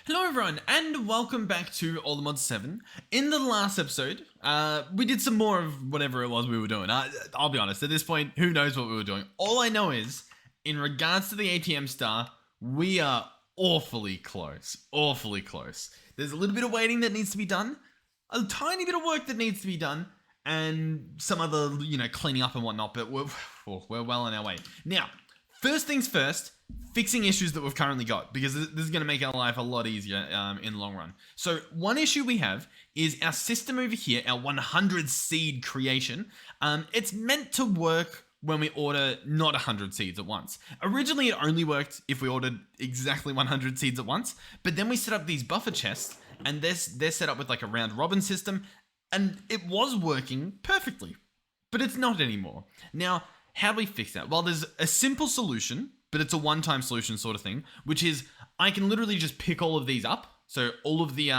Hello everyone, and welcome back to Allthemodium 7. In the last episode, we did some more of whatever it was we were doing. I'll be honest, at this point, who knows what we were doing. All I know is, in regards to the ATM star, we are awfully close. Awfully close. There's a little bit of waiting that needs to be done, a tiny bit of work that needs to be done, and some other, cleaning up and whatnot, but we're well on our way. Now, first things first, fixing issues that we've currently got, because this is going to make our life a lot easier in the long run. So one issue we have is our system over here, our 100 seed creation. It's meant to work when we order not 100 seeds at once. Originally, it only worked if we ordered exactly 100 seeds at once, but then we set up these buffer chests, and they're set up with like a round robin system, and it was working perfectly, but it's not anymore. Now, how do we fix that? Well, there's a simple solution, but it's a one-time solution sort of thing, which is I can literally just pick all of these up, so all of the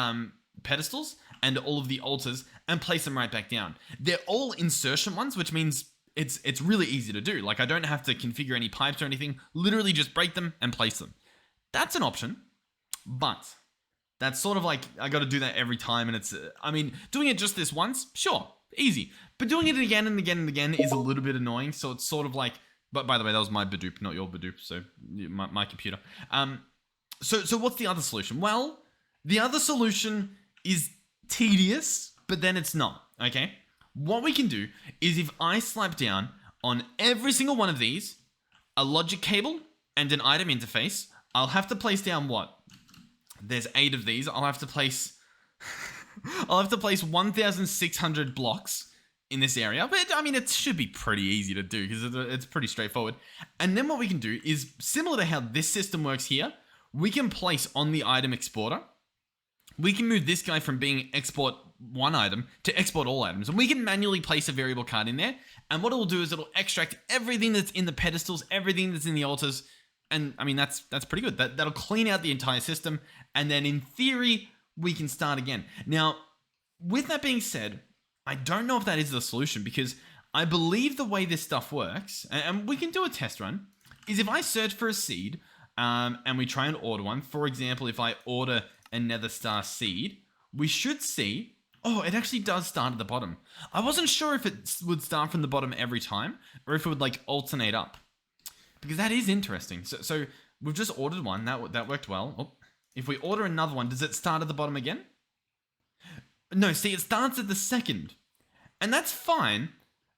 pedestals and all of the altars, and place them right back down. They're all insertion ones, which means it's really easy to do. Like, I don't have to configure any pipes or anything. Literally just break them and place them. That's an option, but that's sort of like I got to do that every time, and it's doing it just this once, sure, easy, but doing it again and again and again is a little bit annoying. So it's sort of like, but by the way, that was my Badoop, not your Badoop, so my computer. So what's the other solution? Well, the other solution is tedious, but then it's not, okay? What we can do is if I slap down on every single one of these, a logic cable and an item interface, I'll have to place down what? There's 8 of these. I'll have to place 1,600 blocks in this area, but it should be pretty easy to do because it's pretty straightforward. And then what we can do is similar to how this system works here, we can place on the item exporter. We can move this guy from being export one item to export all items, and we can manually place a variable card in there. And what it'll do is it'll extract everything that's in the pedestals, everything that's in the altars. And that's pretty good. That'll clean out the entire system. And then in theory, we can start again. Now, with that being said, I don't know if that is the solution, because I believe the way this stuff works, and we can do a test run, is if I search for a seed and we try and order one. For example, if I order a nether star seed, we should see, oh, it actually does start at the bottom. I wasn't sure if it would start from the bottom every time or if it would like alternate up, because that is interesting. So we've just ordered one. That worked well. Oh, if we order another one, does it start at the bottom again? No, see, it starts at the second. And that's fine,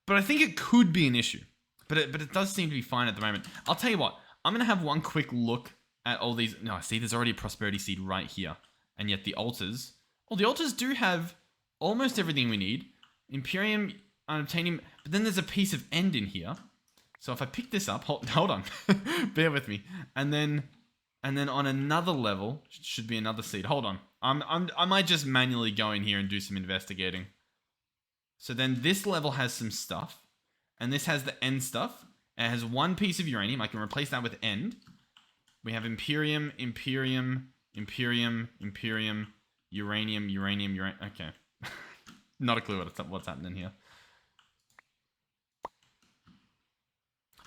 but I think it could be an issue. But it does seem to be fine at the moment. I'll tell you what, I'm going to have one quick look at all these. No, see, there's already a prosperity seed right here. And yet the altars, well, the altars do have almost everything we need. Imperium, Unobtanium, but then there's a piece of end in here. So if I pick this up, hold on, bear with me. And then on another level, should be another seed. Hold on. I might just manually go in here and do some investigating. So then this level has some stuff, and this has the end stuff. It has one piece of uranium. I can replace that with end. We have Imperium, Imperium, Imperium, Imperium, Uranium, Uranium, Uranium. Okay. Not a clue what's happening here.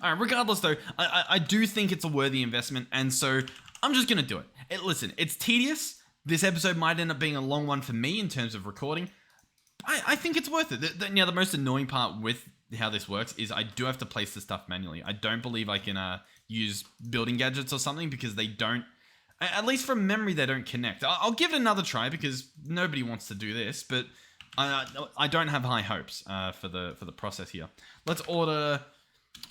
All right, regardless though, I do think it's a worthy investment, and so I'm just going to do it. Listen, it's tedious. This episode might end up being a long one for me in terms of recording. I think it's worth it. Now, the most annoying part with how this works is I do have to place the stuff manually. I don't believe I can use building gadgets or something, because they don't, at least from memory, they don't connect. I'll give it another try, because nobody wants to do this, but I don't have high hopes for the process here. Let's order.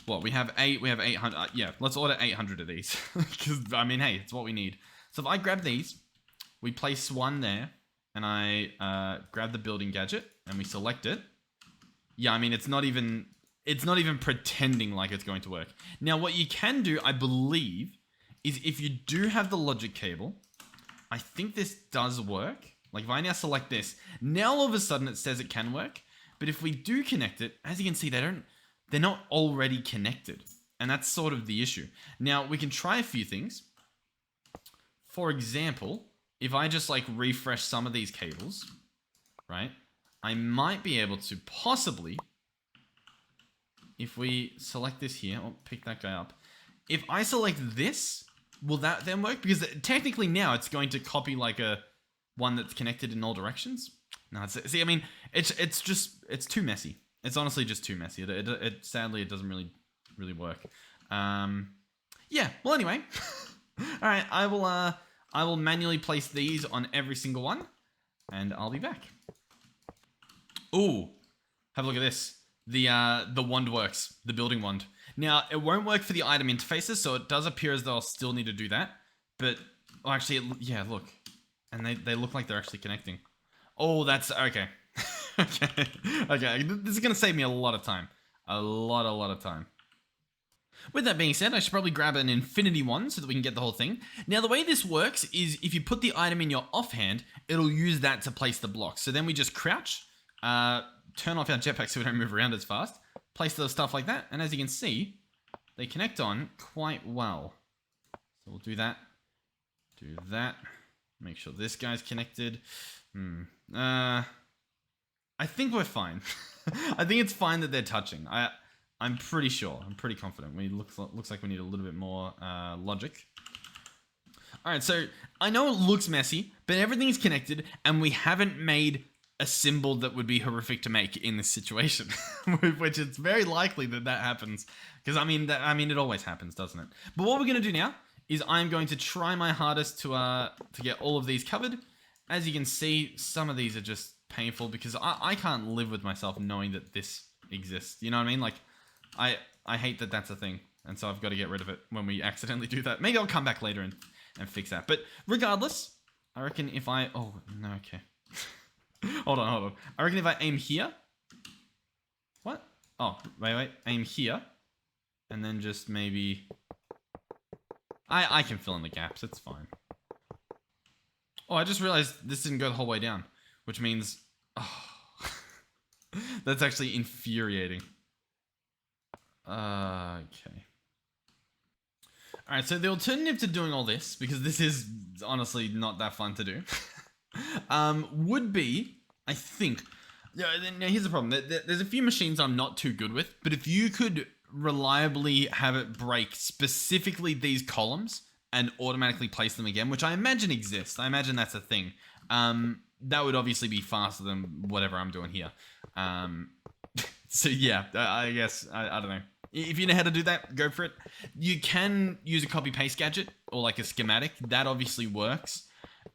What, we have 8, we have 800, yeah, let's order 800 of these, because, hey, it's what we need. So if I grab these, we place one there, and I grab the building gadget, and we select it. Yeah, it's not even pretending like it's going to work. Now, what you can do, I believe, is if you do have the logic cable, I think this does work. Like, if I now select this, now all of a sudden it says it can work, but if we do connect it, as you can see, they're not already connected. And that's sort of the issue. Now, we can try a few things. For example, if I just like refresh some of these cables, right? I might be able to possibly, if we select this here, I'll pick that guy up. If I select this will that then work? Because technically now it's going to copy like a one that's connected in all directions. No, see, I mean, it's too messy. It's honestly just too messy. It sadly it doesn't really work. Yeah. Well, anyway, all right. I will manually place these on every single one, and I'll be back. Ooh, have a look at this. The wand works. The building wand. Now it won't work for the item interfaces, so it does appear as though I'll still need to do that. But oh, actually, yeah, look, and they look like they're actually connecting. Oh, that's okay. Okay. This is gonna save me a lot of time. A lot of time. With that being said, I should probably grab an infinity wand so that we can get the whole thing. Now, the way this works is if you put the item in your offhand, it'll use that to place the blocks. So then we just crouch, turn off our jetpack so we don't move around as fast, place the stuff like that, and as you can see, they connect on quite well. So we'll do that, make sure this guy's connected. I think we're fine. I think it's fine that they're touching. I'm pretty sure. I'm pretty confident. Looks like we need a little bit more logic. All right, so I know it looks messy, but everything's connected, and we haven't made a symbol that would be horrific to make in this situation, which it's very likely that happens. Because I mean, it always happens, doesn't it? But what we're gonna do now is I'm going to try my hardest to get all of these covered. As you can see, some of these are just painful because I can't live with myself knowing that this exists. You know what I mean? Like, I hate that that's a thing, and so I've got to get rid of it when we accidentally do that. Maybe I'll come back later and fix that. But regardless, I reckon if I... Oh, no, okay. Hold on. I reckon if I aim here... What? Oh, wait. Aim here. And then just maybe... I can fill in the gaps. It's fine. Oh, I just realized this didn't go the whole way down. Which means... Oh, that's actually infuriating. Okay. Alright, so the alternative to doing all this, because this is honestly not that fun to do, would be, I think... Now, here's the problem. There's a few machines I'm not too good with, but if you could reliably have it break specifically these columns and automatically place them again, which I imagine exists. I imagine that's a thing. That would obviously be faster than whatever I'm doing here. So yeah, I guess, I don't know. If you know how to do that, go for it. You can use a copy-paste gadget or like a schematic. That obviously works.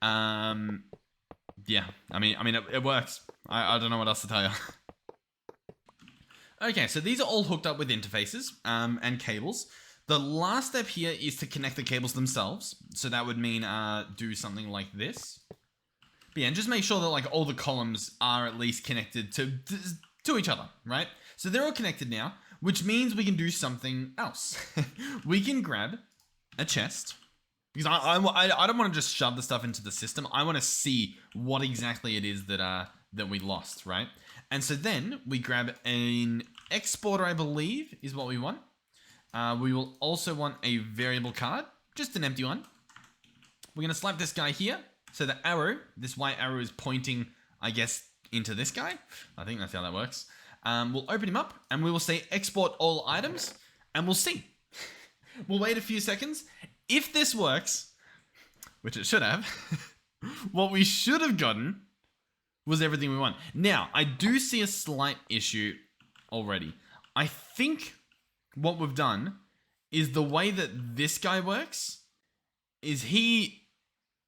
Yeah, I mean, it works. I don't know what else to tell you. Okay, so these are all hooked up with interfaces and cables. The last step here is to connect the cables themselves. So that would mean do something like this. But yeah, and just make sure that like all the columns are at least connected to each other, right? So they're all connected now, which means we can do something else. We can grab a chest. Because I don't want to just shove the stuff into the system. I want to see what exactly it is that we lost, right? And so then we grab an exporter, I believe, is what we want. We will also want a variable card, just an empty one. We're going to slap this guy here. So the arrow, this white arrow is pointing, I guess, into this guy. I think that's how that works. We'll open him up and we will say export all items and we'll see. We'll wait a few seconds. If this works, which it should have, what we should have gotten was everything we want. Now, I do see a slight issue already. I think what we've done is the way that this guy works is he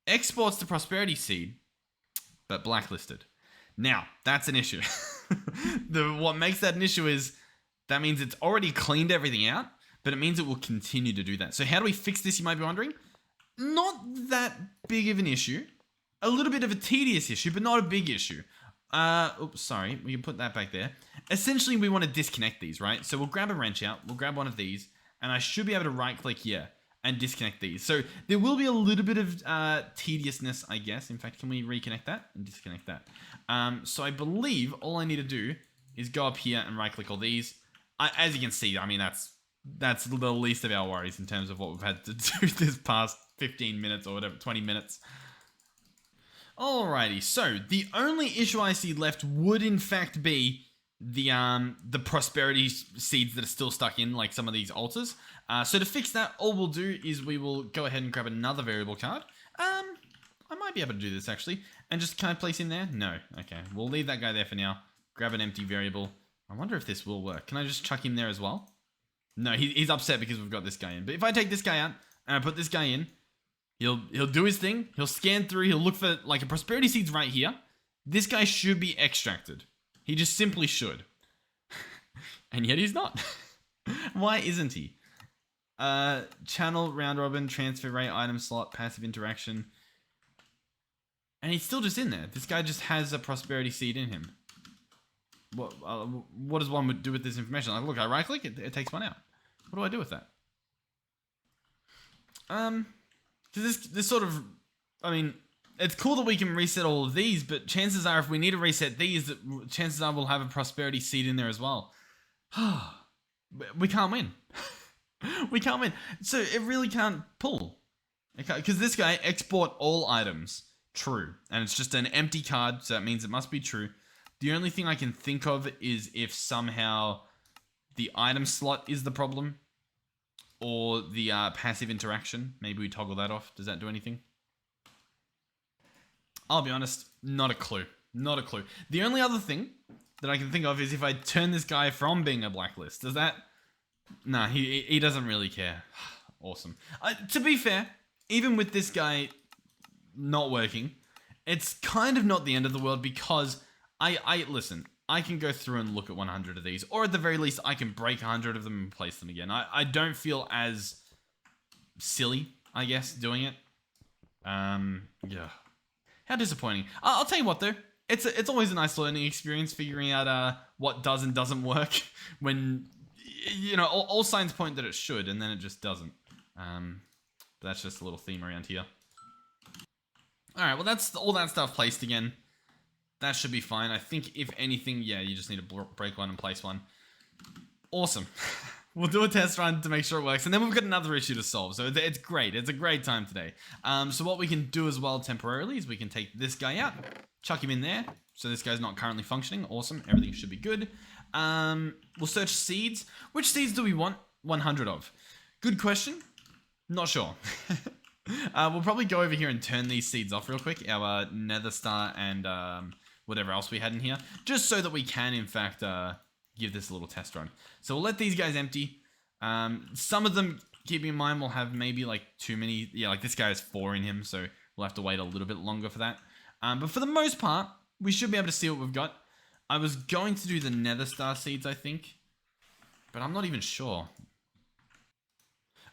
exports the prosperity seed, but blacklisted. Now, that's an issue. What makes that an issue is that means it's already cleaned everything out, but it means it will continue to do that. So how do we fix this, you might be wondering? Not that big of an issue. A little bit of a tedious issue, but not a big issue. Oops, sorry. We can put that back there. Essentially, we want to disconnect these, right? So we'll grab a wrench out. We'll grab one of these, and I should be able to right-click here and disconnect these. So there will be a little bit of tediousness, I guess. In fact, can we reconnect that and disconnect that? So I believe all I need to do is go up here and right-click all these. As you can see, I mean, that's the least of our worries in terms of what we've had to do this past 15 minutes or whatever, 20 minutes. Alrighty, so the only issue I see left would in fact be the prosperity seeds that are still stuck in like some of these altars. So to fix that, all we'll do is we will go ahead and grab another variable card. I might be able to do this actually, and just can I place him there? No. Okay, we'll leave that guy there for now. Grab an empty variable. I wonder if this will work. Can I just chuck him there as well? No, he's upset because we've got this guy in. But if I take this guy out and I put this guy in, he'll do his thing. He'll scan through. He'll look for like a prosperity seed's right here. This guy should be extracted. He just simply should. And yet he's not. Why isn't he? Channel, round robin, transfer rate, item slot, passive interaction. And he's still just in there. This guy just has a prosperity seed in him. What does one do with this information? Like, look, I right click, it takes one out. What do I do with that? This sort of, I mean, it's cool that we can reset all of these, but chances are if we need to reset these, chances are we'll have a prosperity seed in there as well. We can't win. We can't win. So it really can't pull. Because this guy, export all items. True. And it's just an empty card, so that means it must be true. The only thing I can think of is if somehow the item slot is the problem. Or the passive interaction. Maybe we toggle that off. Does that do anything? I'll be honest, not a clue. Not a clue. The only other thing that I can think of is if I turn this guy from being a blacklist. Does that... Nah, he doesn't really care. Awesome. To be fair, even with this guy not working, it's kind of not the end of the world because listen, I can go through and look at 100 of these, or at the very least, I can break 100 of them and place them again. I don't feel as silly, I guess, doing it. Yeah. How disappointing. I'll tell you what, though. It's always a nice learning experience figuring out what does and doesn't work when, you know, all signs point that it should, and then it just doesn't. But that's just a little theme around here. Alright, well, that's all that stuff placed again. That should be fine. I think, if anything, yeah, you just need to break one and place one. Awesome. We'll do a test run to make sure it works, and then we've got another issue to solve. So it's great. It's a great time today. So what we can do as well temporarily is we can take this guy out, chuck him in there. So this guy's not currently functioning. Awesome. Everything should be good. We'll search seeds. Which seeds do we want 100 of? Good question. Not sure. We'll probably go over here and turn these seeds off real quick. Our nether star and whatever else we had in here. Just so that we can, in fact, give this a little test run. So we'll let these guys empty. Some of them, keep in mind, will have maybe like too many. Yeah, like this guy has 4 in him, so we'll have to wait a little bit longer for that. But for the most part, we should be able to see what we've got. I was going to do the nether star seeds, I think, but I'm not even sure.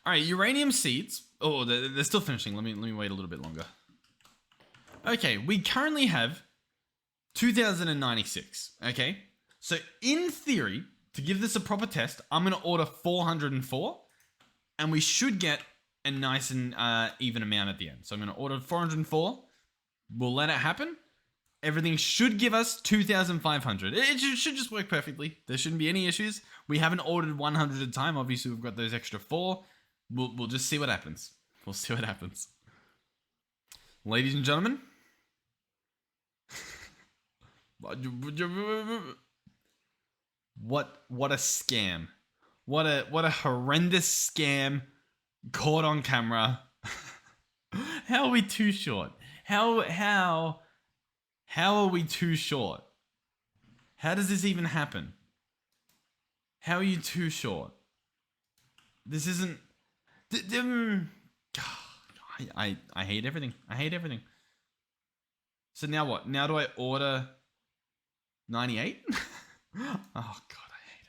All right, uranium seeds. Oh, they're still finishing. Let me wait a little bit longer. Okay, we currently have 2,096. Okay, so in theory, to give this a proper test, I'm going to order 404, and we should get a nice and even amount at the end. So I'm going to order 404. We'll let it happen. Everything should give us 2,500. It should just work perfectly. There shouldn't be any issues. We haven't ordered 100 at a time. Obviously, we've got those extra 4. We'll just see what happens. We'll see what happens. Ladies and gentlemen. What a scam. What a horrendous scam caught on camera. How are we too short? How are we too short? How does this even happen? How are you too short? This isn't... I hate everything. I hate everything. So now what? Now do I order 98? Oh god, I hate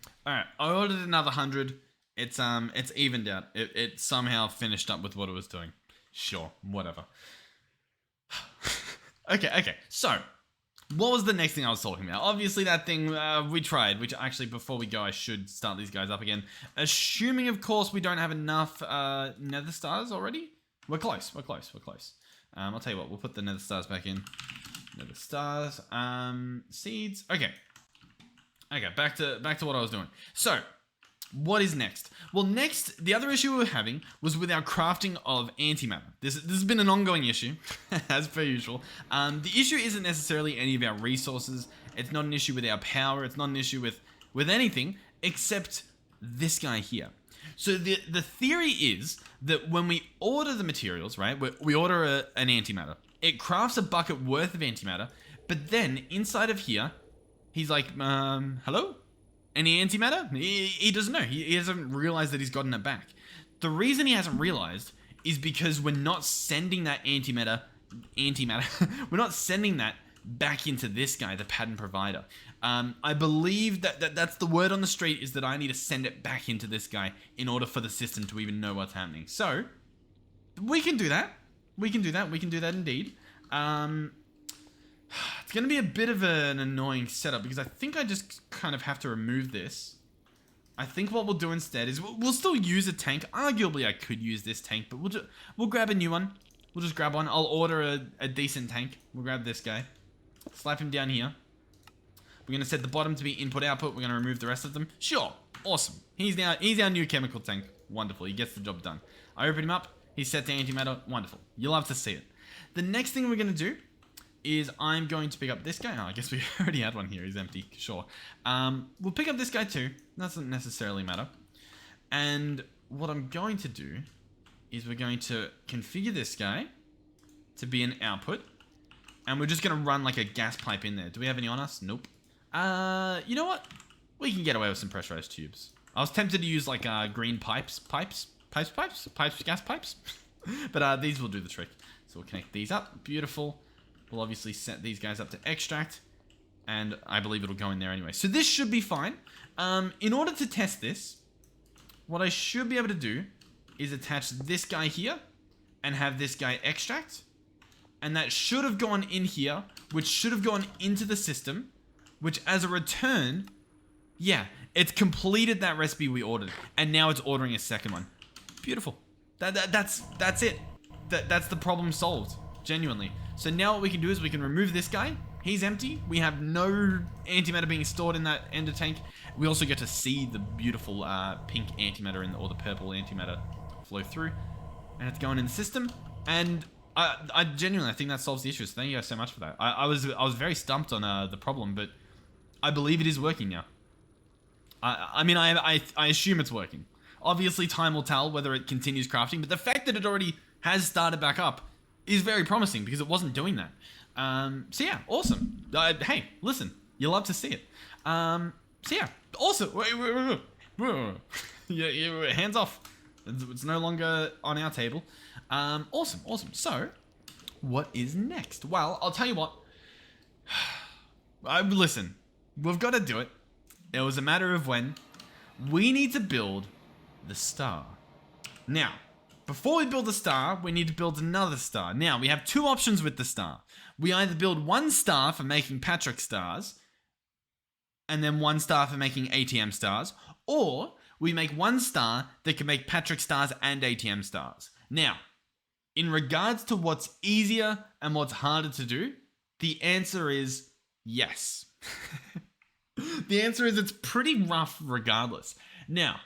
it. Alright, I ordered another 100. It's evened out. It somehow finished up with what it was doing. Sure, whatever. Okay. So, what was the next thing I was talking about? Obviously that thing we tried, which actually before we go I should start these guys up again. Assuming of course we don't have enough nether stars already. We're close. I'll tell you what, we'll put the nether stars back in. Nether stars, seeds. Okay, back to what I was doing. So, what is next? Well, next, the other issue we were having was with our crafting of antimatter. This has been an ongoing issue, as per usual. The issue isn't necessarily any of our resources. It's not an issue with our power. It's not an issue with anything except this guy here. So the theory is that when we order the materials, right, we order an antimatter. It crafts a bucket worth of antimatter, but then inside of here, he's like, hello? Any antimatter? He doesn't know. He hasn't realized that he's gotten it back. The reason he hasn't realized is because we're not sending that antimatter, we're not sending that back into this guy, the pattern provider. I believe that's the word on the street, is that I need to send it back into this guy in order for the system to even know what's happening. So, we can do that. We can do that indeed. It's going to be a bit of an annoying setup because I think I just kind of have to remove this. I think what we'll do instead is we'll still use a tank. Arguably, I could use this tank, but we'll grab a new one. We'll just grab one. I'll order a decent tank. We'll grab this guy. Slap him down here. We're going to set the bottom to be input-output. We're going to remove the rest of them. Sure. Awesome. He's our new chemical tank. Wonderful. He gets the job done. I open him up. He's set to antimatter. Wonderful. You'll love to see it. The next thing we're going to do is I'm going to pick up this guy. Oh, I guess we already had one here. He's empty. Sure. We'll pick up this guy too. Doesn't necessarily matter. And what I'm going to do is we're going to configure this guy to be an output. And we're just going to run like a gas pipe in there. Do we have any on us? Nope. You know what? We can get away with some pressurized tubes. I was tempted to use like green gas pipes. But these will do the trick. So we'll connect these up. Beautiful. We'll obviously set these guys up to extract. And I believe it'll go in there anyway. So this should be fine. In order to test this, what I should be able to do is attach this guy here and have this guy extract. And that should have gone in here, which should have gone into the system, which as a return, yeah, it's completed that recipe we ordered. And now it's ordering a second one. Beautiful. That's it. That's the problem solved. Genuinely. So now what we can do is we can remove this guy. He's empty. We have no antimatter being stored in that ender tank. We also get to see the beautiful pink antimatter or the purple antimatter flow through. And it's going in the system. And I genuinely think that solves the issue. So thank you guys so much for that. I was very stumped on the problem, but I believe it is working now. I mean, I assume it's working. Obviously, time will tell whether it continues crafting, but the fact that it already has started back up is very promising because it wasn't doing that. So yeah, awesome. Hey, listen, you love to see it. So yeah, awesome. Wait. Yeah, hands off. It's no longer on our table. Awesome. So, what is next? Well, I'll tell you what. Listen, we've got to do it. It was a matter of when. We need to build the star. Now, before we build the star, we need to build another star. Now, we have two options with the star. We either build one star for making Patrick stars, and then one star for making ATM stars, or we make one star that can make Patrick stars and ATM stars. Now, in regards to what's easier and what's harder to do, the answer is yes. The answer is it's pretty rough regardless. Now,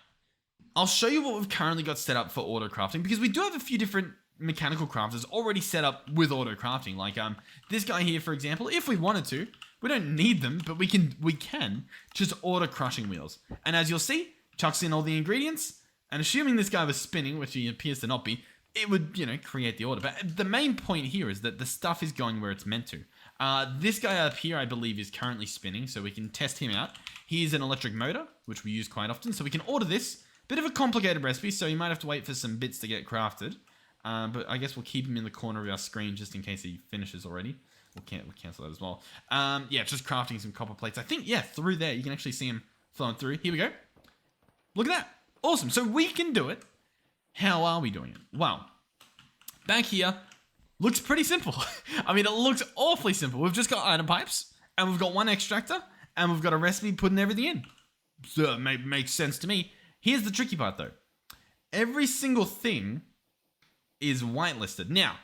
I'll show you what we've currently got set up for auto crafting because we do have a few different mechanical crafters already set up with auto crafting. Like this guy here, for example, if we wanted to, we don't need them, but we can just order crushing wheels. And as you'll see, chucks in all the ingredients, and assuming this guy was spinning, which he appears to not be, it would, create the order. But the main point here is that the stuff is going where it's meant to. This guy up here, I believe, is currently spinning, so we can test him out. Here's an electric motor, which we use quite often, so we can order this. Bit of a complicated recipe, so you might have to wait for some bits to get crafted. But I guess we'll keep him in the corner of our screen just in case he finishes already. We'll cancel that as well. Yeah, just crafting some copper plates. I think, yeah, through there, you can actually see him flowing through. Here we go. Look at that. Awesome. So we can do it. How are we doing it? Well, back here, looks pretty simple. I mean, it looks awfully simple. We've just got item pipes, and we've got one extractor, and we've got a recipe putting everything in. So it makes sense to me. Here's the tricky part, though. Every single thing is whitelisted. Now,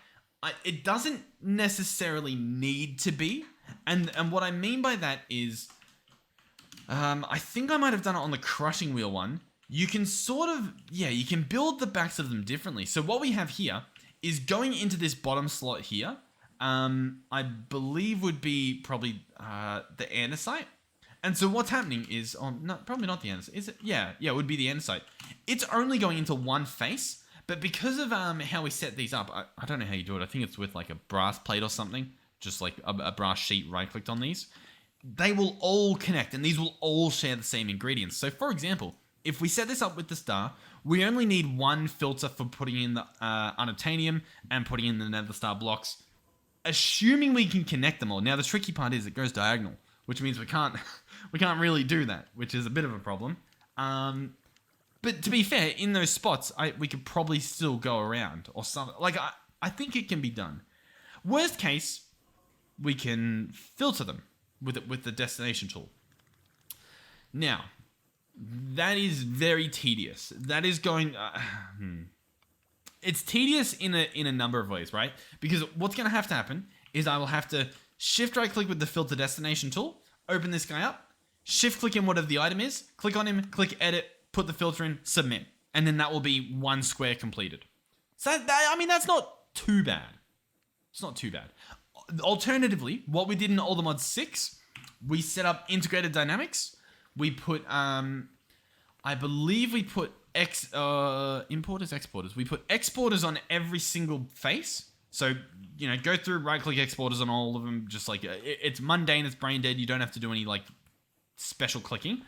it doesn't necessarily need to be. And what I mean by that is, I think I might have done it on the crushing wheel one. you can sort of, yeah, you can build the backs of them differently. So what we have here is going into this bottom slot here, I believe would be probably the andesite. And so what's happening is, no, probably not the andesite. Is it? Yeah, it would be the andesite. It's only going into one face, but because of how we set these up, I don't know how you do it. I think it's with like a brass plate or something, just like a brass sheet right-clicked on these. They will all connect, and these will all share the same ingredients. So for example, if we set this up with the star, we only need one filter for putting in the Unobtanium and putting in the nether star blocks, assuming we can connect them all. Now the tricky part is it goes diagonal, which means we can't really do that, which is a bit of a problem. But to be fair, in those spots, we could probably still go around or something. Like I think it can be done. Worst case, we can filter them with the destination tool. Now, that is very tedious. That is going. It's tedious in a number of ways, right? Because what's going to happen is I will have to shift right click with the filter destination tool, open this guy up, shift click in whatever the item is, click on him, click edit, put the filter in, submit, and then that will be one square completed. So I mean that's not too bad. It's not too bad. Alternatively, what we did in Allthemod 6, we set up integrated dynamics. We put I believe we put importers, exporters. We put exporters on every single face. So, you know, go through, right-click exporters on all of them. Just like, it's mundane, it's brain dead. You don't have to do any, like, special clicking.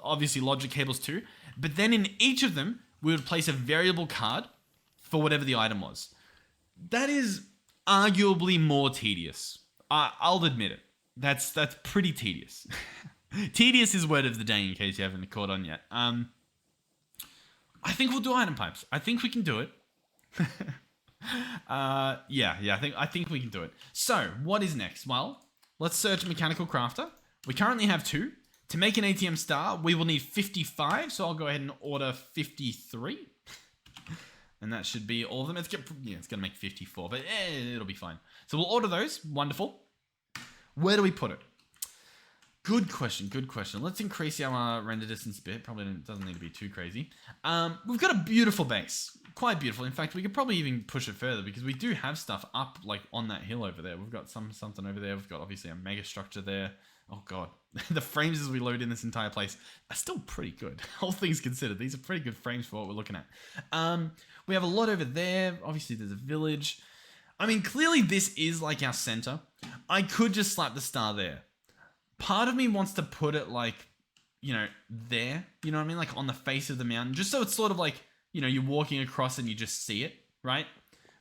Obviously, logic cables too. But then in each of them, we would place a variable card for whatever the item was. That is arguably more tedious. I'll admit it. That's pretty tedious. Tedious is word of the day in case you haven't caught on yet. I think we'll do item pipes. I think we can do it. I think we can do it. So, what is next? Well, let's search mechanical crafter. We currently have 2. To make an ATM star, we will need 55. So I'll go ahead and order 53. And that should be all of them. It's going to make 54, but it'll be fine. So we'll order those. Wonderful. Where do we put it? Good question. Let's increase our render distance a bit. Probably doesn't need to be too crazy. We've got a beautiful base. Quite beautiful. In fact, we could probably even push it further because we do have stuff up like on that hill over there. We've got something over there. We've got obviously a mega structure there. Oh god. The frames as we load in this entire place are still pretty good. All things considered, these are pretty good frames for what we're looking at. We have a lot over there. Obviously, there's a village. I mean, clearly this is like our center. I could just slap the star there. Part of me wants to put it like, you know, there. You know what I mean? Like on the face of the mountain. Just so it's sort of like, you know, you're walking across and you just see it, right?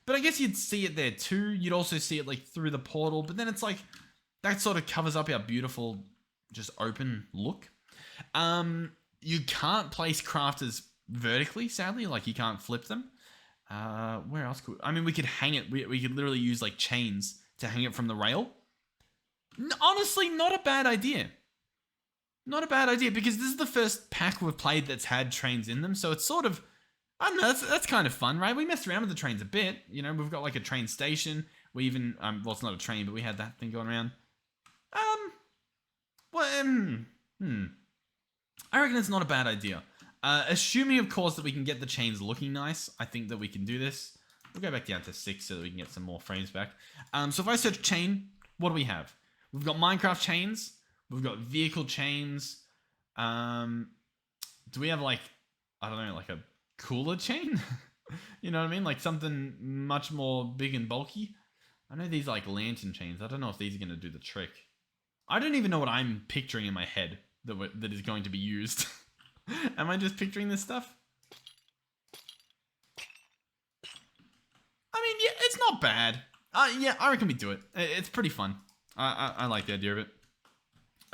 But I guess you'd see it there too. You'd also see it like through the portal. But then it's like, that sort of covers up our beautiful, just open look. You can't place crafters vertically, sadly. Like you can't flip them. Where else could I mean, we could hang it. We could literally use like chains to hang it from the rail. Honestly, not a bad idea. Not a bad idea because this is the first pack we've played that's had trains in them. So it's sort of, I don't know, that's kind of fun, right? We messed around with the trains a bit. You know, we've got like a train station. We even, well, it's not a train, but we had that thing going around. I reckon it's not a bad idea. Assuming, of course, that we can get the chains looking nice. I think that we can do this. We'll go back down to 6 so that we can get some more frames back. So if I search chain, what do we have? We've got Minecraft chains. We've got vehicle chains. Do we have like, I don't know, like a cooler chain? You know what I mean? Like something much more big and bulky. I know these are like lantern chains. I don't know if these are going to do the trick. I don't even know what I'm picturing in my head that is going to be used. Am I just picturing this stuff? I mean, yeah, it's not bad. Yeah, I reckon we do it. It's pretty fun. I like the idea of it.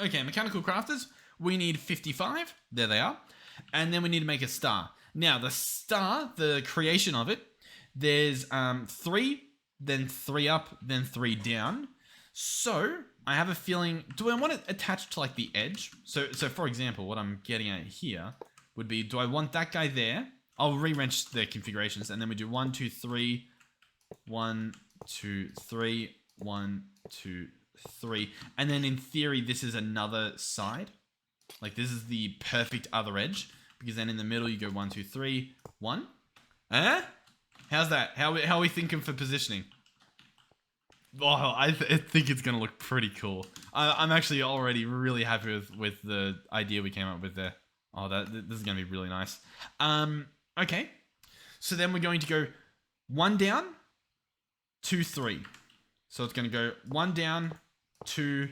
Okay, mechanical crafters. We need 55. There they are. And then we need to make a star. Now, the star, the creation of it, there's 3, then 3 up, then 3 down. So, I have a feeling... Do I want it attached to, like, the edge? So for example, what I'm getting at here would be, do I want that guy there? I'll re-wrench the configurations, and then we do 1, 2, 3, 1, 2, 3, 1, 2, 3. And then in theory, this is another side. Like, this is the perfect other edge. because then in the middle you go 1, 2, 3, 1. Eh? How's that? How are we thinking for positioning? Oh, I think it's gonna look pretty cool. I'm actually already really happy with the idea we came up with there. Oh, this is gonna be really nice. Okay. So then we're going to go 1 down, 2, 3. So it's gonna go 1 down, 2,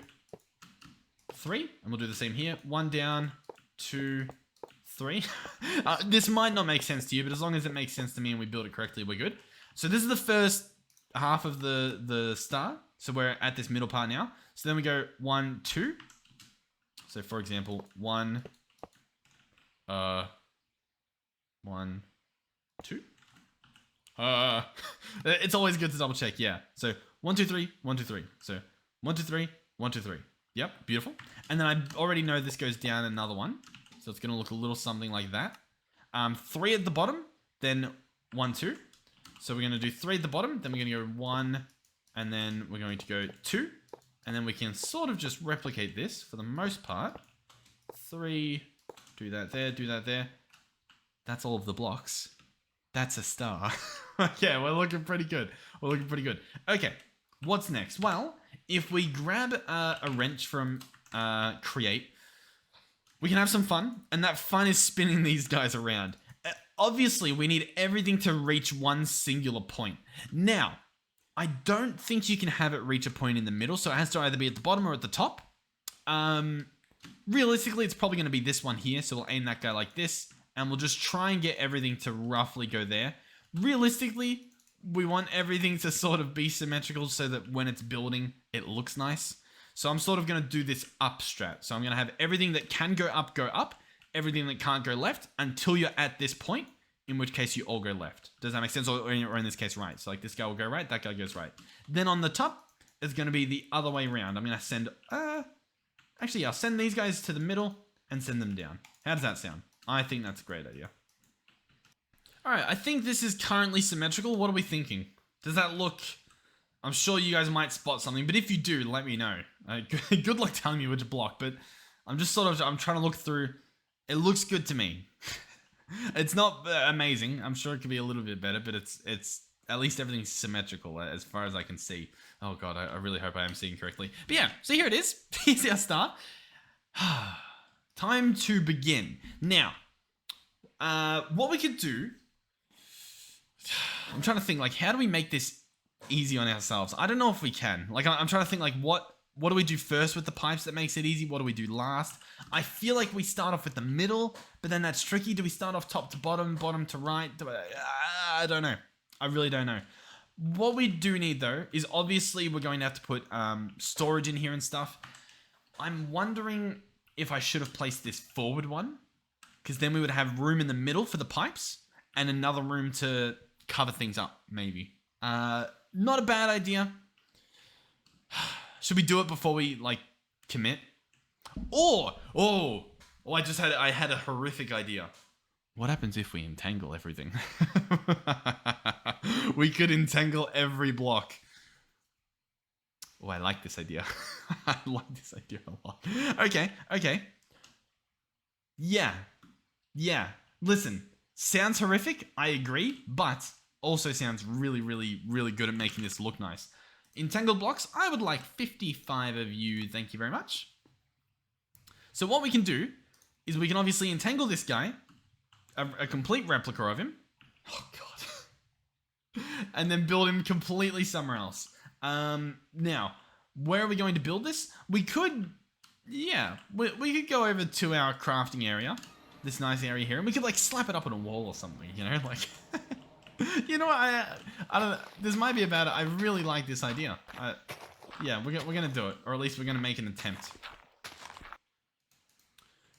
3, and we'll do the same here. 1 down, 2, 3. This might not make sense to you, but as long as it makes sense to me and we build it correctly, we're good. So this is the first half of the star. So we're at this middle part now. So then we go 1, 2. So for example, 1, 1, 2. It's always good to double check. Yeah. So 1, 2, 3, 1, 2, 3. So 1, 2, 3, 1, 2, 3. Yep. Beautiful. And then I already know this goes down another one. So it's going to look a little something like that. 3 at the bottom, then 1, 2. So we're going to do 3 at the bottom, then we're going to go 1, and then we're going to go 2. And then we can sort of just replicate this for the most part. 3, do that there, do that there. That's all of the blocks. That's a star. Okay, we're looking pretty good. We're looking pretty good. Okay, what's next? Well, if we grab a wrench from Create, we can have some fun, and that fun is spinning these guys around. Obviously, we need everything to reach one singular point. Now, I don't think you can have it reach a point in the middle, so it has to either be at the bottom or at the top. Realistically, it's probably going to be this one here, so we'll aim that guy like this, and we'll just try and get everything to roughly go there. Realistically, we want everything to sort of be symmetrical so that when it's building, it looks nice. So I'm sort of going to do this up strat. So I'm going to have everything that can go up, everything that can't go left until you're at this point, in which case you all go left. Does that make sense? Or in this case, right. So like this guy will go right, that guy goes right. Then on the top, it's going to be the other way around. I'm going to send, actually, I'll send these guys to the middle and send them down. How does that sound? I think that's a great idea. All right, I think this is currently symmetrical. What are we thinking? Does that look... I'm sure you guys might spot something, but if you do, let me know. Good luck telling me which block, but I'm just sort of, I'm trying to look through. It looks good to me. It's not amazing. I'm sure it could be a little bit better, but it's at least everything's symmetrical as far as I can see. Oh God, I really hope I am seeing correctly. But yeah, so here it is. Here's our star. Time to begin. Now, what we could do, I'm trying to think, like, how do we make this easy on ourselves? I don't know if we can. Like, I'm trying to think, like, what do we do first with the pipes that makes it easy? What do we do last? I feel like we start off with the middle, but then that's tricky. Do we start off top to bottom, bottom to right? I don't know. I really don't know. What we do need, though, is obviously we're going to have to put storage in here and stuff. I'm wondering if I should have placed this forward one, because then we would have room in the middle for the pipes and another room to cover things up, maybe. Not a bad idea. Should we do it before we, like, commit? I had a horrific idea. What happens if we entangle everything? We could entangle every block. Oh, I like this idea. I like this idea a lot. Okay. Yeah. Listen, sounds horrific, I agree, but also sounds really, really, really good at making this look nice. Entangled blocks, I would like 55 of you, thank you very much. So what we can do is we can obviously entangle this guy, a complete replica of him. Oh God. And then build him completely somewhere else. Now, where are we going to build this? We could, yeah, we could go over to our crafting area, this nice area here, and we could like slap it up on a wall or something, you know, like... You know what, I don't know, this might be about it. I really like this idea. Yeah, we're gonna do it, or at least we're gonna make an attempt.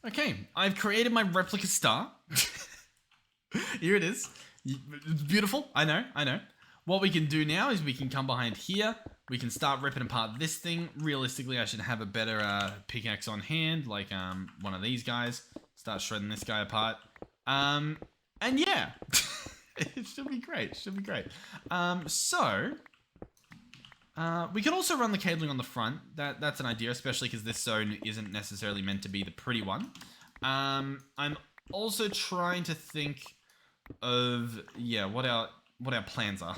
Okay, I've created my replica star. Here it is. It's beautiful, I know. What we can do now is we can come behind here. We can start ripping apart this thing. Realistically, I should have a better pickaxe on hand, like one of these guys. Start shredding this guy apart. And yeah. It should be great. We could also run the cabling on the front. That's an idea, especially because this zone isn't necessarily meant to be the pretty one. I'm Also trying to think of, yeah, what our plans are.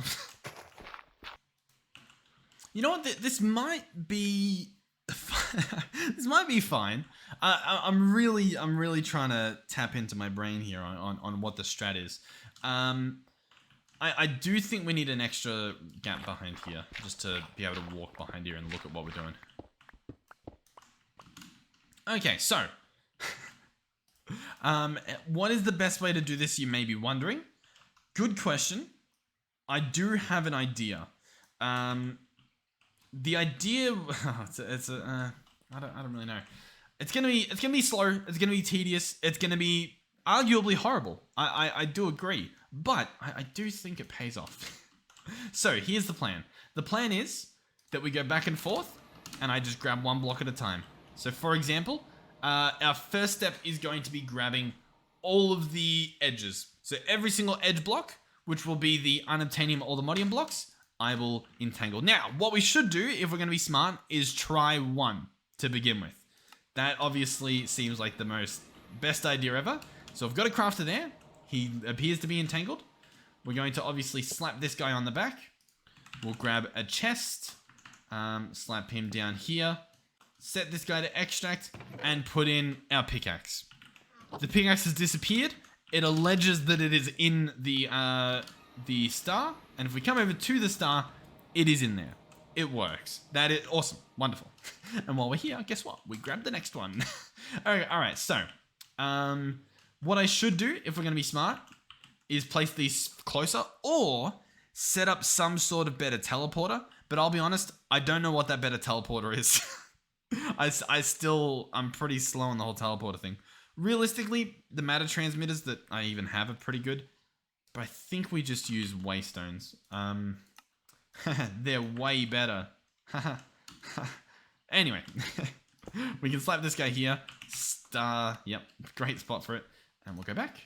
You know what? This might be this might be fine. I'm really trying to tap into my brain here on what the strat is. I do think we need an extra gap behind here just to be able to walk behind here and look at what we're doing. Okay, so what is the best way to do this, you may be wondering? Good question. I do have an idea. The idea, I don't really know. It's gonna be slow. It's gonna be tedious. It's gonna be arguably horrible. I do agree, but I do think it pays off. So here's the plan. The plan is that we go back and forth, and I just grab one block at a time. So for example, our first step is going to be grabbing all of the edges. So every single edge block, which will be the Unobtanium Allthemodium blocks, I will entangle. Now, what we should do, if we're going to be smart, is try one to begin with. That obviously seems like the best idea ever. So I've got a crafter there. He appears to be entangled. We're going to obviously slap this guy on the back. We'll grab a chest, slap him down here, set this guy to extract, and put in our pickaxe. The pickaxe has disappeared. It alleges that it is in the star, and if we come over to the star, it is in there. It works. That is awesome. Wonderful. And while we're here, guess what? We grab the next one. Okay, all right, so what I should do, if we're going to be smart, is place these closer or set up some sort of better teleporter. But I'll be honest, I don't know what that better teleporter is. I'm pretty slow on the whole teleporter thing. Realistically, the matter transmitters that I even have are pretty good. But I think we just use waystones. They're way better. Anyway, we can slap this guy here. Star, yep, great spot for it. And we'll go back.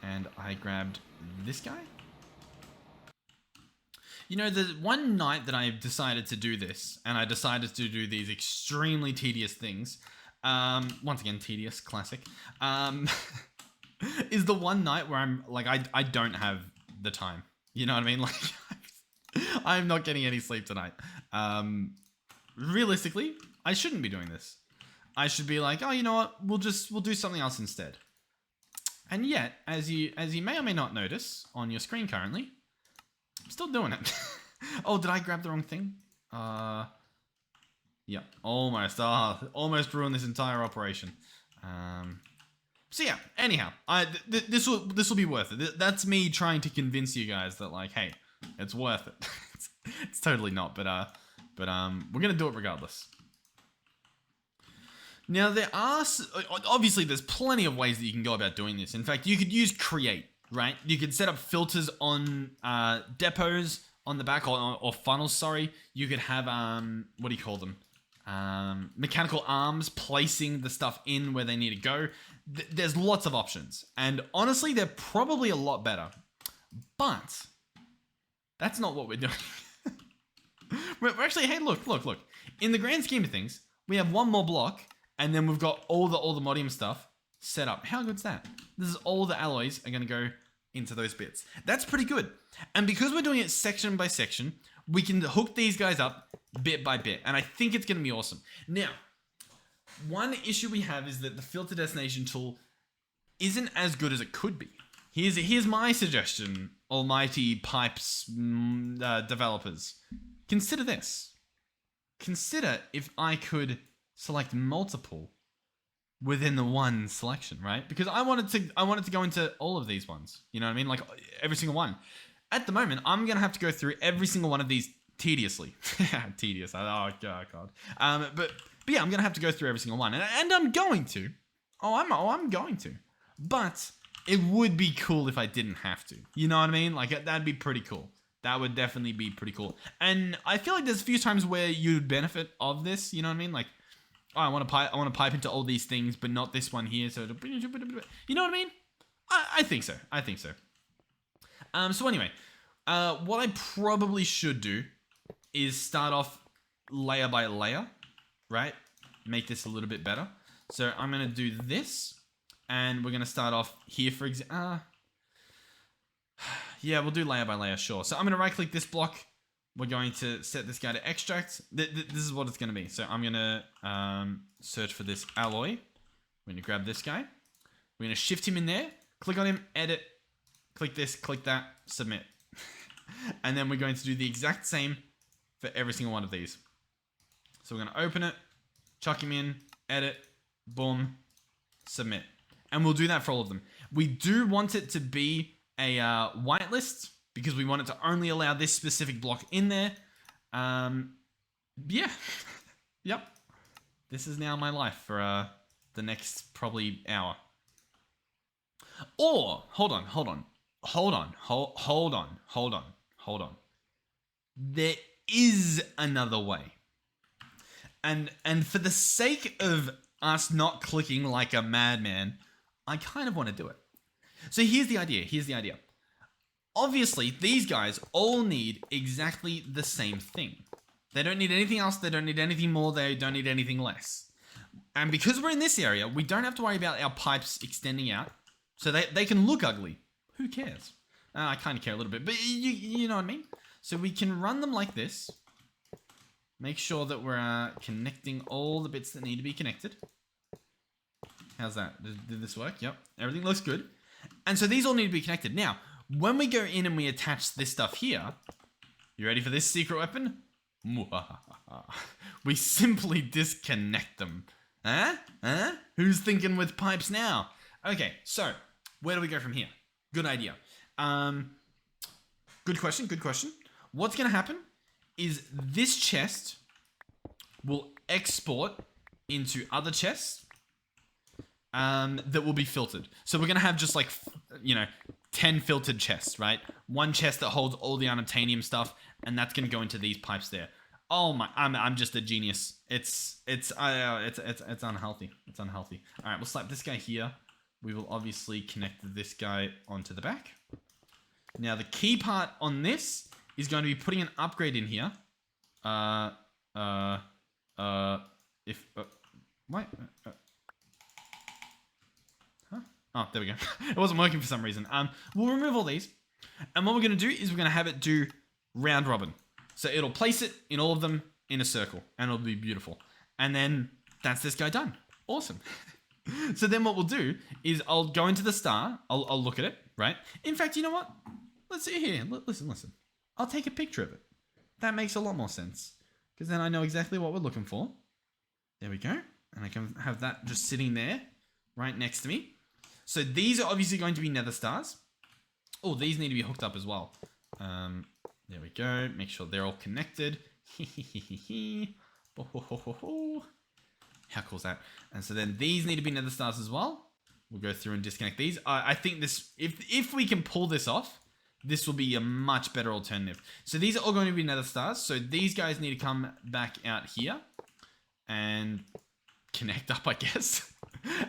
And I grabbed this guy. You know, the one night that I decided to do this, and I decided to do these extremely tedious things, once again, tedious, classic, is the one night where I'm like, I don't have the time. You know what I mean? Like, I'm not getting any sleep tonight. Realistically, I shouldn't be doing this. I should be like, oh, you know what? We'll do something else instead. And yet, as you may or may not notice on your screen currently, I'm still doing it. Oh, did I grab the wrong thing? Yeah, almost. Almost ruined this entire operation. So yeah, anyhow, this will be worth it. That's me trying to convince you guys that, like, hey, it's worth it. It's totally not, but we're gonna do it regardless. Now there are obviously there's plenty of ways that you can go about doing this. In fact, you could use create, right? You could set up filters on depots on the back or funnels. Sorry, you could have what do you call them? Mechanical arms placing the stuff in where they need to go. There's lots of options, and honestly, they're probably a lot better. But that's not what we're doing. We're actually, hey, look. In the grand scheme of things, we have one more block, and then we've got all the Allthemodium stuff set up. How good's that? This is all the alloys are going to go into those bits. That's pretty good. And because we're doing it section by section, we can hook these guys up bit by bit. And I think it's going to be awesome. Now, one issue we have is that the filter destination tool isn't as good as it could be. Here's my suggestion, almighty pipes developers. Consider this. Consider if I could select multiple within the one selection, right? Because I wanted to go into all of these ones. You know what I mean? Like every single one. At the moment, I'm gonna have to go through every single one of these tediously. Tedious. Oh god. But yeah, I'm gonna have to go through every single one, and I'm going to. I'm going to. But it would be cool if I didn't have to. You know what I mean? Like that'd be pretty cool. That would definitely be pretty cool. And I feel like there's a few times where you'd benefit of this. You know what I mean? Like, oh, I want to pipe into all these things, but not this one here. So, you know what I mean? I think so. So anyway, what I probably should do is start off layer by layer, right? Make this a little bit better. So I'm going to do this, And we're going to start off here, for example. Yeah, we'll do layer by layer, sure. So I'm going to right-click this block. We're going to set this guy to extract. This is what it's going to be. So I'm going to search for this alloy. We're going to grab this guy. We're going to shift him in there. Click on him, edit. Click this, click that, submit. And then we're going to do the exact same for every single one of these. So we're going to open it, chuck him in, edit, boom, submit. And we'll do that for all of them. We do want it to be a whitelist because we want it to only allow this specific block in there. Yeah. Yep. This is now my life for the next probably hour. Or, hold on. There is another way. And for the sake of us not clicking like a madman, I kind of want to do it. So here's the idea. Obviously, these guys all need exactly the same thing. They don't need anything else. They don't need anything more. They don't need anything less. And because we're in this area, we don't have to worry about our pipes extending out. So they can look ugly. Who cares? I kind of care a little bit, but you know what I mean? So we can run them like this. Make sure that we're connecting all the bits that need to be connected. How's that? Did this work? Yep. Everything looks good. And so these all need to be connected. Now, when we go in and we attach this stuff here, you ready for this secret weapon? We simply disconnect them. Huh? Who's thinking with pipes now? Okay, so where do we go from here? Good idea. Good question. What's going to happen is this chest will export into other chests that will be filtered. So we're going to have just like, 10 filtered chests, right? One chest that holds all the Unobtanium stuff, and that's going to go into these pipes there. Oh my, I'm just a genius. It's unhealthy. It's unhealthy. All right, we'll slap this guy here. We will obviously connect this guy onto the back. Now the key part on this is going to be putting an upgrade in here. Oh, there we go. It wasn't working for some reason. We'll remove all these. And what we're going to do is we're going to have it do round robin. So it'll place it in all of them in a circle. And it'll be beautiful. And then that's this guy done. Awesome. So then what we'll do is I'll go into the star. I'll look at it, right? In fact, you know what? Let's see here. Listen. I'll take a picture of it. That makes a lot more sense. Because then I know exactly what we're looking for. There we go. And I can have that just sitting there right next to me. So these are obviously going to be nether stars. Oh, these need to be hooked up as well. There we go. Make sure they're all connected. How cool is that? And so then these need to be nether stars as well. We'll go through and disconnect these. I think this, if we can pull this off, this will be a much better alternative. So these are all going to be nether stars. So these guys need to come back out here and connect up, I guess.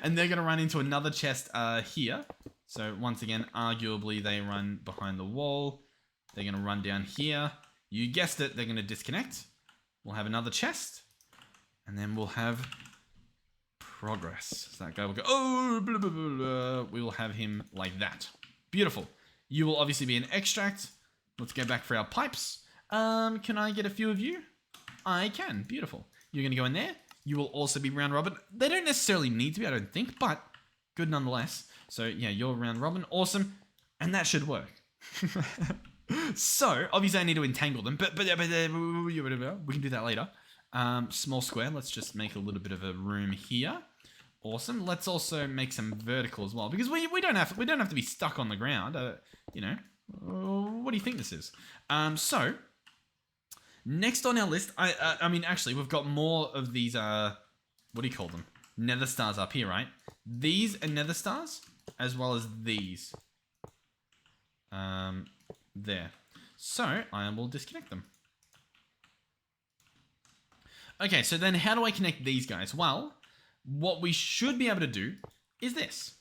And they're going to run into another chest here. So once again, arguably they run behind the wall. They're going to run down here. You guessed it, they're going to disconnect. We'll have another chest. And then we'll have progress. So that guy will go, oh, blah, blah, blah, blah. We will have him like that. Beautiful. You will obviously be an extract. Let's go back for our pipes. Can I get a few of you? I can. Beautiful. You're going to go in there. You will also be round robin. They don't necessarily need to be, I don't think, but good nonetheless. So yeah, you're round robin. Awesome. And that should work. So obviously I need to entangle them, but we can do that later. Small square. Let's just make a little bit of a room here. Awesome. Let's also make some vertical as well, because we don't have to be stuck on the ground. What do you think this is? So next on our list, I mean, actually, we've got more of these. What do you call them? Nether stars up here, right? These are nether stars, as well as these. There. So I will disconnect them. Okay, so then how do I connect these guys? Well, what we should be able to do is this.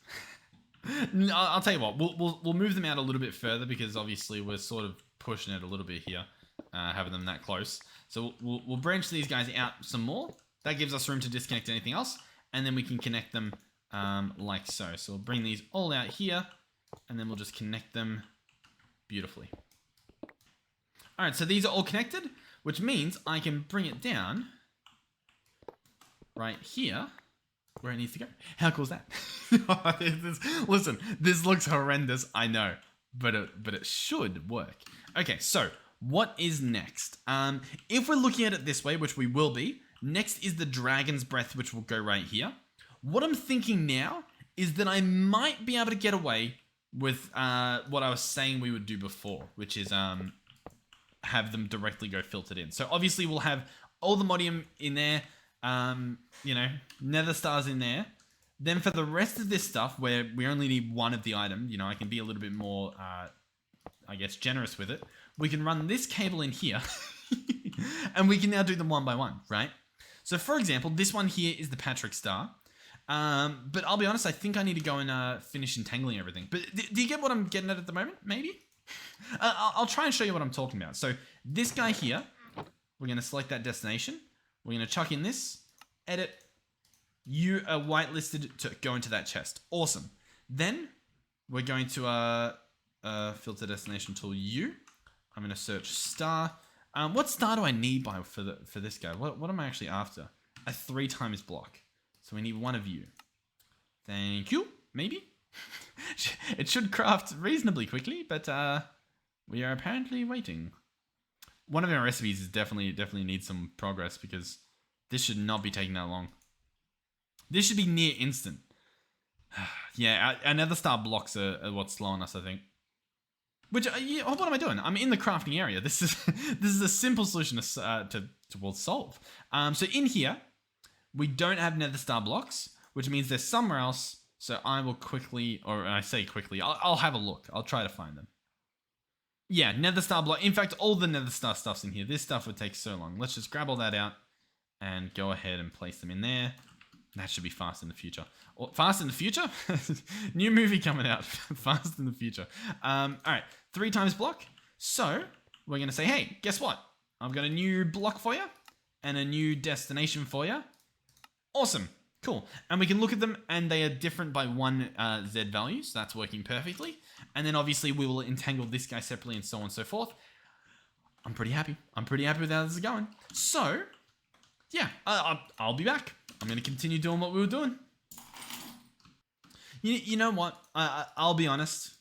I'll tell you what, we'll move them out a little bit further, because obviously we're sort of pushing it a little bit here, having them that close. So we'll branch these guys out some more. That gives us room to disconnect anything else, and then we can connect them like so. So we'll bring these all out here, and then we'll just connect them beautifully. All right, so these are all connected, which means I can bring it down right here where it needs to go. How cool is that? Listen, this looks horrendous, I know, but it should work. Okay, so what is next? If we're looking at it this way, which we will be, next is the Dragon's Breath, which will go right here. What I'm thinking now is that I might be able to get away with what I was saying we would do before, which is have them directly go filtered in. So obviously we'll have Allthemodium in there, you know, nether stars in there. Then for the rest of this stuff, where we only need one of the item, you know, I can be a little bit more, I guess, generous with it. We can run this cable in here, and we can now do them one by one, right? So for example, this one here is the Patrick Star. But I'll be honest, I think I need to go and finish entangling everything. But do you get what I'm getting at the moment? Maybe? I'll try and show you what I'm talking about. So this guy here, we're going to select that destination. We're going to chuck in this, edit. You are whitelisted to go into that chest. Awesome. Then we're going to filter destination tool U. I'm going to search star. What star do I need for this guy? What am I actually after? A 3x block. So we need one of you. Thank you. Maybe? It should craft reasonably quickly, but we are apparently waiting. One of our recipes is definitely needs some progress because this should not be taking that long. This should be near instant. Yeah, our nether star blocks are what's slowing us, I think. Which, yeah, what am I doing? I'm in the crafting area. This is a simple solution to solve. So in here, we don't have nether star blocks, which means they're somewhere else. So I will quickly, or I say quickly, I'll have a look. I'll try to find them. Yeah, nether star block. In fact, all the nether star stuff's in here. This stuff would take so long. Let's just grab all that out and go ahead and place them in there. That should be fast in the future. Or fast in the future? New movie coming out. Fast in the future. All right, 3x block. So we're going to say, hey, guess what? I've got a new block for you and a new destination for you. Awesome. Cool. And we can look at them and they are different by 1 Z value. So that's working perfectly. And then obviously we will entangle this guy separately and so on and so forth. I'm pretty happy. I'm pretty happy with how this is going. So yeah, I'll be back. I'm going to continue doing what we were doing. You know what? I'll be honest.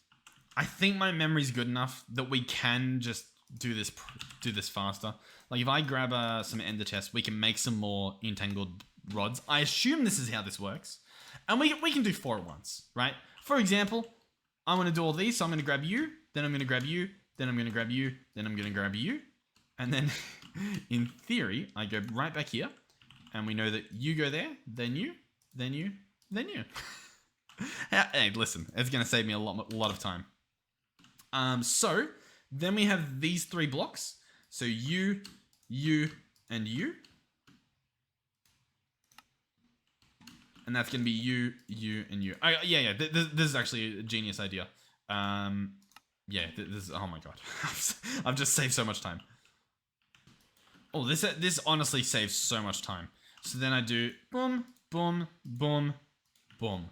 I think my memory's good enough that we can just do this faster. Like if I grab some ender chests, we can make some more entangled rods. I assume this is how this works. And we can do 4 at once, right? For example, I want to do all these. So I'm going to grab you. Then I'm going to grab you. Then I'm going to grab you. Then I'm going to grab you. And then in theory, I go right back here. And we know that you go there, then you, then you, then you. Hey, listen, it's going to save me a lot of time. So then we have these 3 blocks. So you, and you. And that's going to be you, and you. Yeah. This is actually a genius idea. Yeah, this is, oh my God. I've just saved so much time. Oh, this honestly saves so much time. So then I do boom, boom, boom, boom.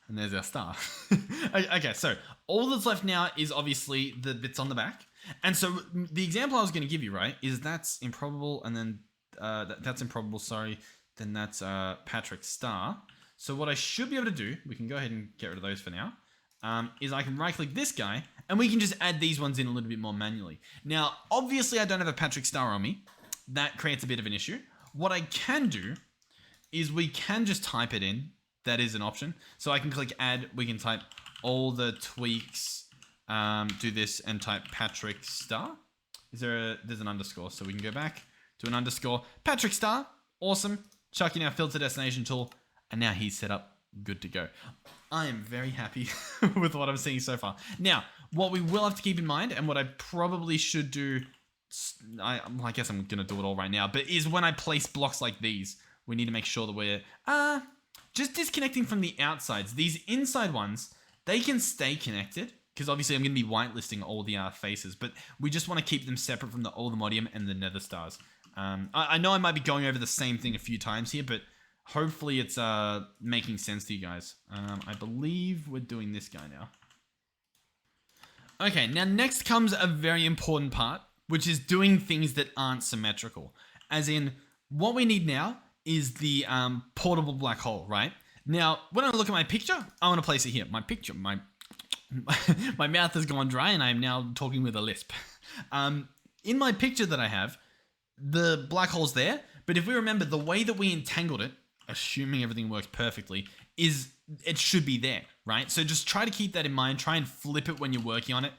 And there's our star. Okay, so all that's left now is obviously the bits on the back. And so the example I was going to give you, right, is that's improbable, and then that's improbable, sorry. Then that's Patrick Star. So what I should be able to do, we can go ahead and get rid of those for now, is I can right-click this guy, and we can just add these ones in a little bit more manually. Now, obviously I don't have a Patrick Star on me. That creates a bit of an issue. What I can do is we can just type it in. That is an option. So I can click add. We can type all the tweaks, do this and type Patrick Star. There's an underscore. So we can go back to an underscore. Patrick Star. Awesome. Chuck in our filter destination tool. And now he's set up. Good to go. I am very happy with what I'm seeing so far. Now, what we will have to keep in mind, and what I probably should do, I guess I'm going to do it all right now, but is when I place blocks like these, we need to make sure that we're just disconnecting from the outsides. These inside ones, they can stay connected, because obviously I'm going to be whitelisting all the faces, but we just want to keep them separate from the Allthemodium and the nether stars. I know I might be going over the same thing a few times here, but Hopefully it's making sense to you guys. I believe we're doing this guy now. Okay, now next comes a very important part, which is doing things that aren't symmetrical. As in, what we need now is the portable black hole, right? Now, when I look at my picture, I want to place it here. My picture, my mouth has gone dry and I'm now talking with a lisp. In my picture that I have, the black hole's there, but if we remember the way that we entangled it, assuming everything works perfectly, is it should be there, right? So just try to keep that in mind. Try and flip it when you're working on it.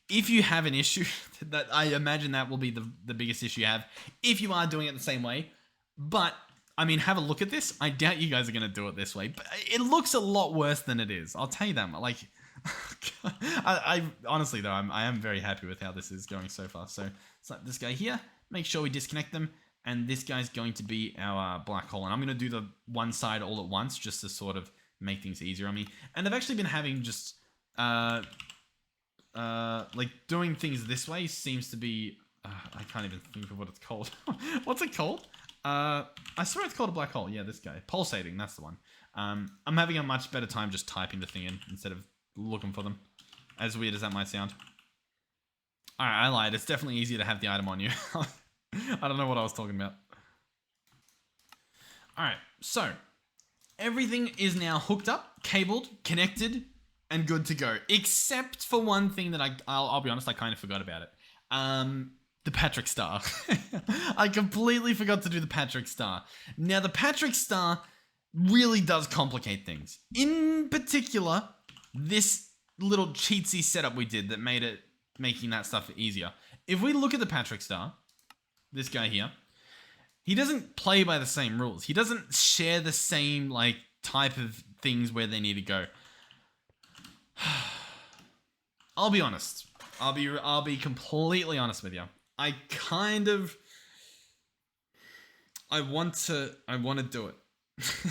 If you have an issue, that I imagine that will be the biggest issue you have, if you are doing it the same way. But, I mean, have a look at this. I doubt you guys are going to do it this way, but it looks a lot worse than it is. I'll tell you that. Like, I honestly, though, I am very happy with how this is going so far. So, it's like this guy here. Make sure we disconnect them. And this guy's going to be our black hole. And I'm going to do the one side all at once just to sort of make things easier on me. And I've actually been having just, like doing things this way seems to be, I can't even think of what it's called. What's it called? I swear it's called a black hole. Yeah, this guy. Pulsating, that's the one. I'm having a much better time just typing the thing in instead of looking for them. As weird as that might sound. Alright, I lied. It's definitely easier to have the item on you. I don't know what I was talking about. Alright, so everything is now hooked up, cabled, connected, and good to go. Except for one thing that I'll be honest, I kind of forgot about it. The Patrick Star. I completely forgot to do the Patrick Star. Now, the Patrick Star really does complicate things. In particular, this little cheatsy setup we did that made it making that stuff easier. If we look at the Patrick Star, this guy here, he doesn't play by the same rules. He doesn't share the same like type of things where they need to go. I'll be honest. I'll be completely honest with you. I want to do it.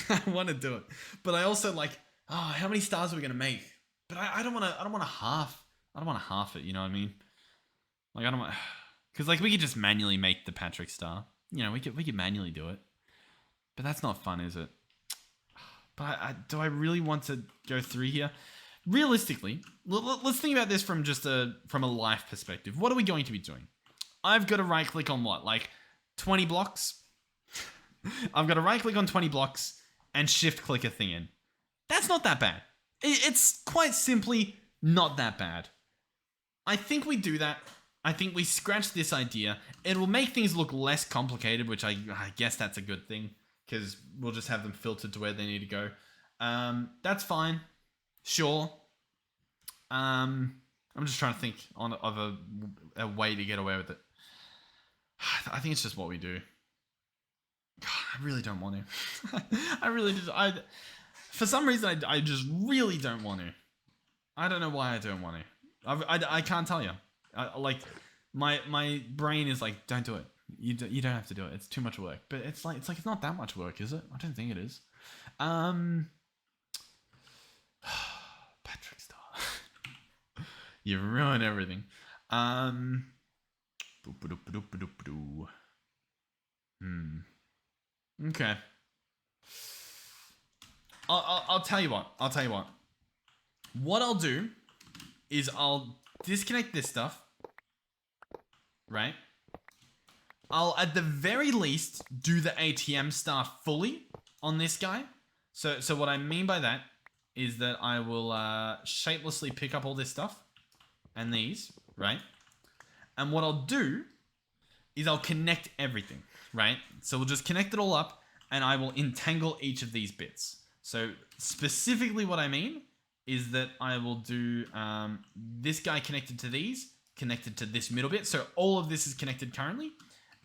I want to do it. But I also like, oh, how many stars are we gonna make? But I don't want to half it, you know what I mean? Like I don't want, because like we could just manually make the Patrick Star. You know, we could manually do it. But that's not fun, is it? But do I really want to go through here? Realistically, let's think about this from just from a life perspective. What are we going to be doing? I've got to right click on what? Like 20 blocks? I've got to right click on 20 blocks and shift click a thing in. That's not that bad. It's quite simply not that bad. I think we do that. I think we scratch this idea. It will make things look less complicated, which I guess that's a good thing, because we'll just have them filtered to where they need to go. That's fine. Sure. I'm just trying to think of a way to get away with it. I think it's just what we do. God, I really don't want to. I really just, for some reason, I just really don't want to. I don't know why I don't want to. I can't tell you. Like, my brain is like, don't do it. You don't have to do it. It's too much work. But it's like it's not that much work, is it? I don't think it is. Patrick Star. You ruin everything. Okay. I'll tell you what. What I'll do is I'll disconnect this stuff. Right? I'll at the very least do the ATM star fully on this guy. So what I mean by that is that I will shapelessly pick up all this stuff and these, right? And what I'll do is I'll connect everything, right? So we'll just connect it all up and I will entangle each of these bits. So specifically what I mean is that I will do this guy connected to these, connected to this middle bit. So all of this is connected currently.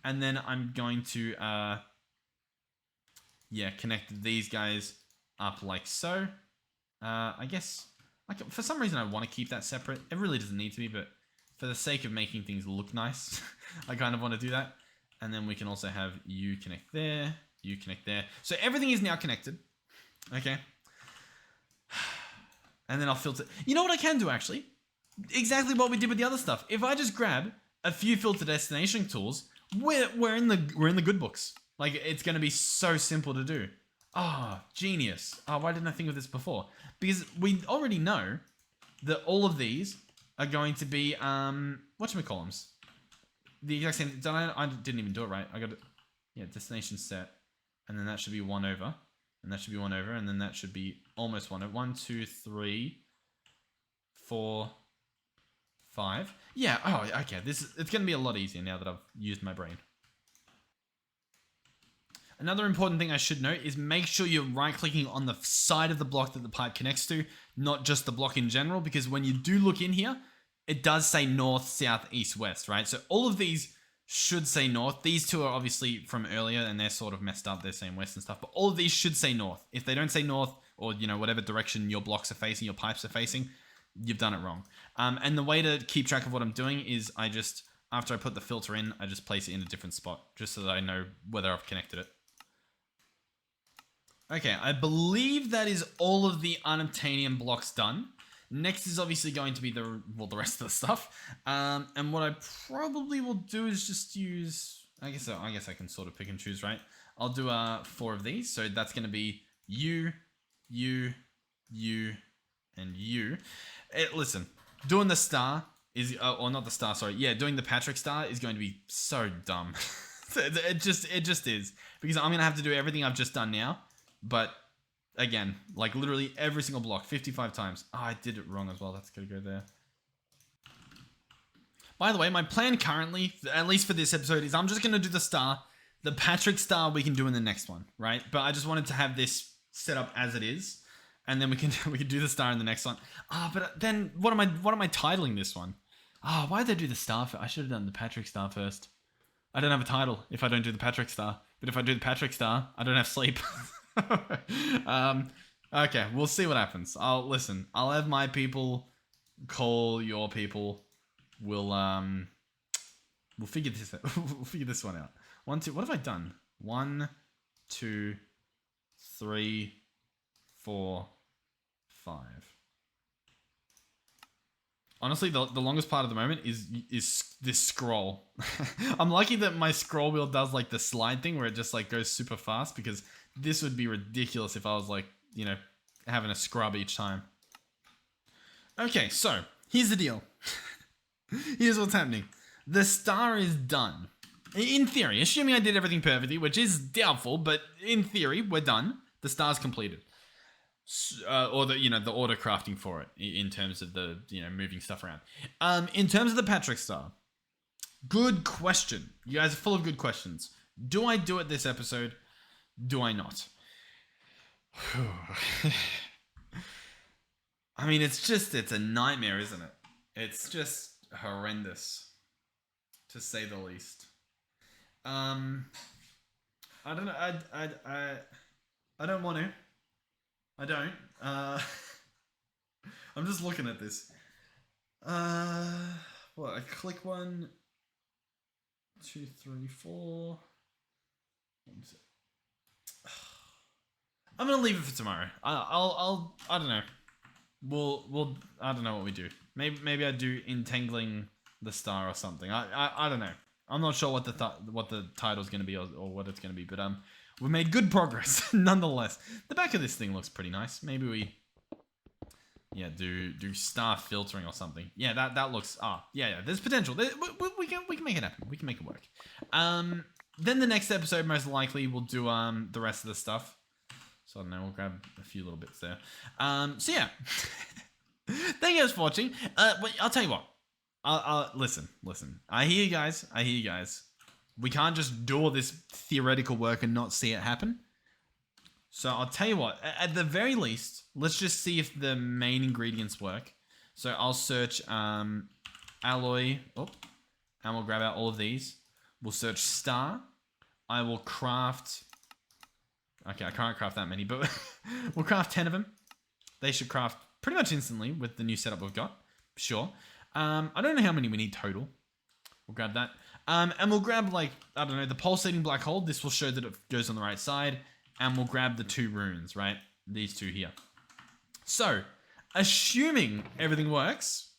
And then I'm going to, connect these guys up like so. I guess, for some reason I want to keep that separate. It really doesn't need to be, but for the sake of making things look nice, I kind of want to do that. And then we can also have you connect there, you connect there. So everything is now connected. Okay. And then I'll filter. You know what I can do actually? Exactly what we did with the other stuff. If I just grab a few filter destination tools, we're in the good books. Like, it's going to be so simple to do. Oh, genius. Oh, why didn't I think of this before? Because we already know that all of these are going to be, whatchamacallums? The exact same. I didn't even do it right. I got it. Yeah, destination set. And then that should be 1 over. And that should be 1 over. And then that should be almost 1 over. 1, 2, 3, 4, 5. Yeah, oh, okay. It's going to be a lot easier now that I've used my brain. Another important thing I should note is make sure you're right-clicking on the side of the block that the pipe connects to, not just the block in general, because when you do look in here, it does say north, south, east, west, right? So all of these should say north. These two are obviously from earlier, and they're sort of messed up. They're saying west and stuff, but all of these should say north. If they don't say north, or, you know, whatever direction your blocks are facing, your pipes are facing, you've done it wrong. And the way to keep track of what I'm doing is after I put the filter in, I just place it in a different spot, just so that I know whether I've connected it. Okay, I believe that is all of the Unobtanium blocks done. Next is obviously going to be the rest of the stuff. And what I probably will do is just use, I guess I can sort of pick and choose, right? I'll do 4 of these. So that's going to be U, U, U, and U. Listen, doing the star is, or not the star, sorry. Yeah, doing the Patrick star is going to be so dumb. it just is. Because I'm going to have to do everything I've just done now. But again, like literally every single block, 55 times. Oh, I did it wrong as well. That's going to go there. By the way, my plan currently, at least for this episode, is I'm just going to do the star. The Patrick star we can do in the next one, right? But I just wanted to have this set up as it is. And then we can do the star in the next one. But then what am I titling this one? Why did I do the star? I should have done the Patrick star first. I don't have a title if I don't do the Patrick star. But if I do the Patrick star, I don't have sleep. Okay, we'll see what happens. I'll have my people call your people. We'll figure this out. We'll figure this one out. 1, 2. What have I done? 1, 2, 3, 4, 5. Honestly, the longest part of the moment is this scroll. I'm lucky that my scroll wheel does like the slide thing where it just like goes super fast, because this would be ridiculous if I was like, you know, having a scrub each time. Okay, so here's the deal. Here's what's happening. The star is done. In theory, assuming I did everything perfectly, which is doubtful, but in theory, we're done. The star's completed. Or the order crafting for it in terms of the, moving stuff around. In terms of the Patrick star, good question. You guys are full of good questions. Do I do it this episode? Do I not? I mean, it's a nightmare, isn't it? It's just horrendous, to say the least. I don't know. I don't want to. I don't. I'm just looking at this. What? I click 1, 2, 3, 4. I'm gonna leave it for tomorrow. I don't know. We'll I don't know what we do. Maybe I do Entangling the Star or something. I don't know. I'm not sure what the title's gonna be or what it's gonna be, but we made good progress nonetheless. The back of this thing looks pretty nice. Maybe we do star filtering or something. Yeah, that looks yeah. There's potential. We can make it happen. We can make it work. Then the next episode most likely we'll do the rest of the stuff. So I don't know, we'll grab a few little bits there. So yeah. Thank you guys for watching. I'll tell you what. I'll listen. I hear you guys. We can't just do all this theoretical work and not see it happen. So I'll tell you what. At the very least, let's just see if the main ingredients work. So I'll search alloy. And we'll grab out all of these. We'll search star. I will craft. Okay, I can't craft that many, but we'll craft 10 of them. They should craft pretty much instantly with the new setup we've got. Sure. I don't know how many we need total. We'll grab that. And we'll grab, like, I don't know, the pulsating black hole. This will show that it goes on the right side. And we'll grab the 2 runes, right? These 2 here. So, assuming everything works,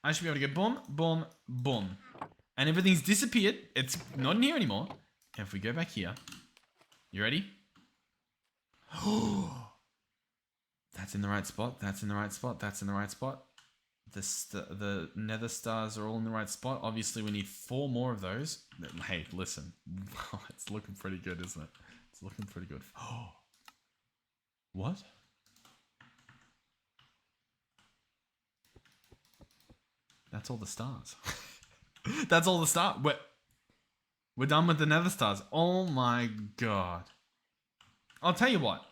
I should be able to go boom, boom, boom. And everything's disappeared. It's not in here anymore. And if we go back here, you ready? That's in the right spot. That's in the right spot. That's in the right spot. The nether stars are all in the right spot. Obviously, we need 4 more of those. Hey, listen. It's looking pretty good, isn't it? It's looking pretty good. What? That's all the stars. That's all the stars. We're done with the nether stars. Oh my god. I'll tell you what.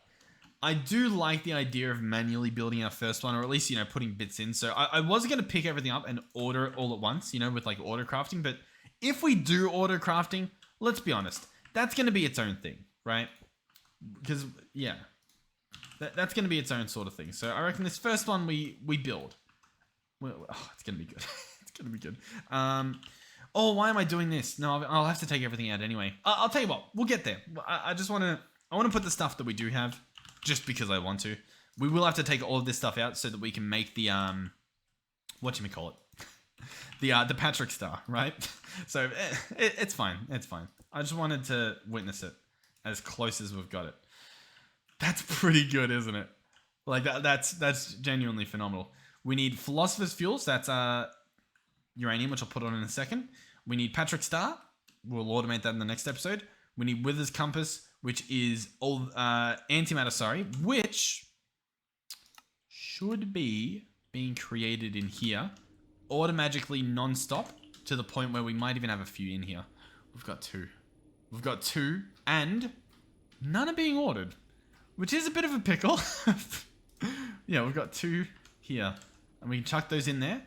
I do like the idea of manually building our first one, or at least, putting bits in. So I was going to pick everything up and order it all at once, with like auto crafting. But if we do auto crafting, let's be honest, that's going to be its own thing, right? Because, yeah, that's going to be its own sort of thing. So I reckon this first one we build. Well, it's going to be good. It's going to be good. Oh, why am I doing this? No, I'll have to take everything out anyway. I'll tell you what, we'll get there. I want to put the stuff that we do have. Just because I want to. We will have to take all of this stuff out so that we can make the, whatchamacallit? the Patrick star, right? So, it's fine. It's fine. I just wanted to witness it as close as we've got it. That's pretty good, isn't it? Like, that's genuinely phenomenal. We need Philosopher's Fuels. That's, uranium, which I'll put on in a second. We need Patrick star. We'll automate that in the next episode. We need Wither's Compass, which is all antimatter, which should be being created in here automatically non-stop to the point where we might even have a few in here. We've got 2. We've got 2 and none are being ordered, which is a bit of a pickle. Yeah, we've got 2 here and we can chuck those in there.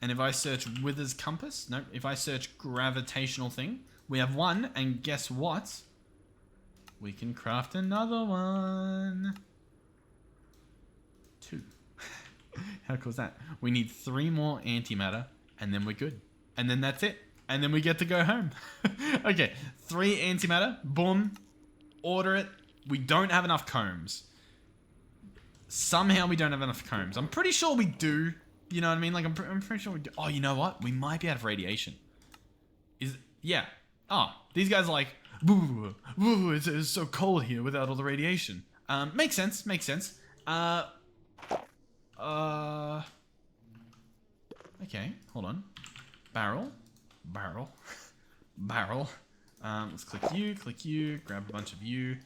And if I search Wither's Compass, no, if I search gravitational thing, we have 1 and guess what? We can craft another one. 2. How cool is that? We need 3 more antimatter, and then we're good. And then that's it. And then we get to go home. Okay, 3 antimatter. Boom. Order it. We don't have enough combs. Somehow we don't have enough combs. I'm pretty sure we do. You know what I mean? Like, I'm pretty sure we do. Oh, you know what? We might be out of radiation. Yeah. Oh, these guys are like... Woo, it's so cold here without all the radiation. Makes sense. Okay, hold on. Barrel. Let's click you, grab a bunch of you,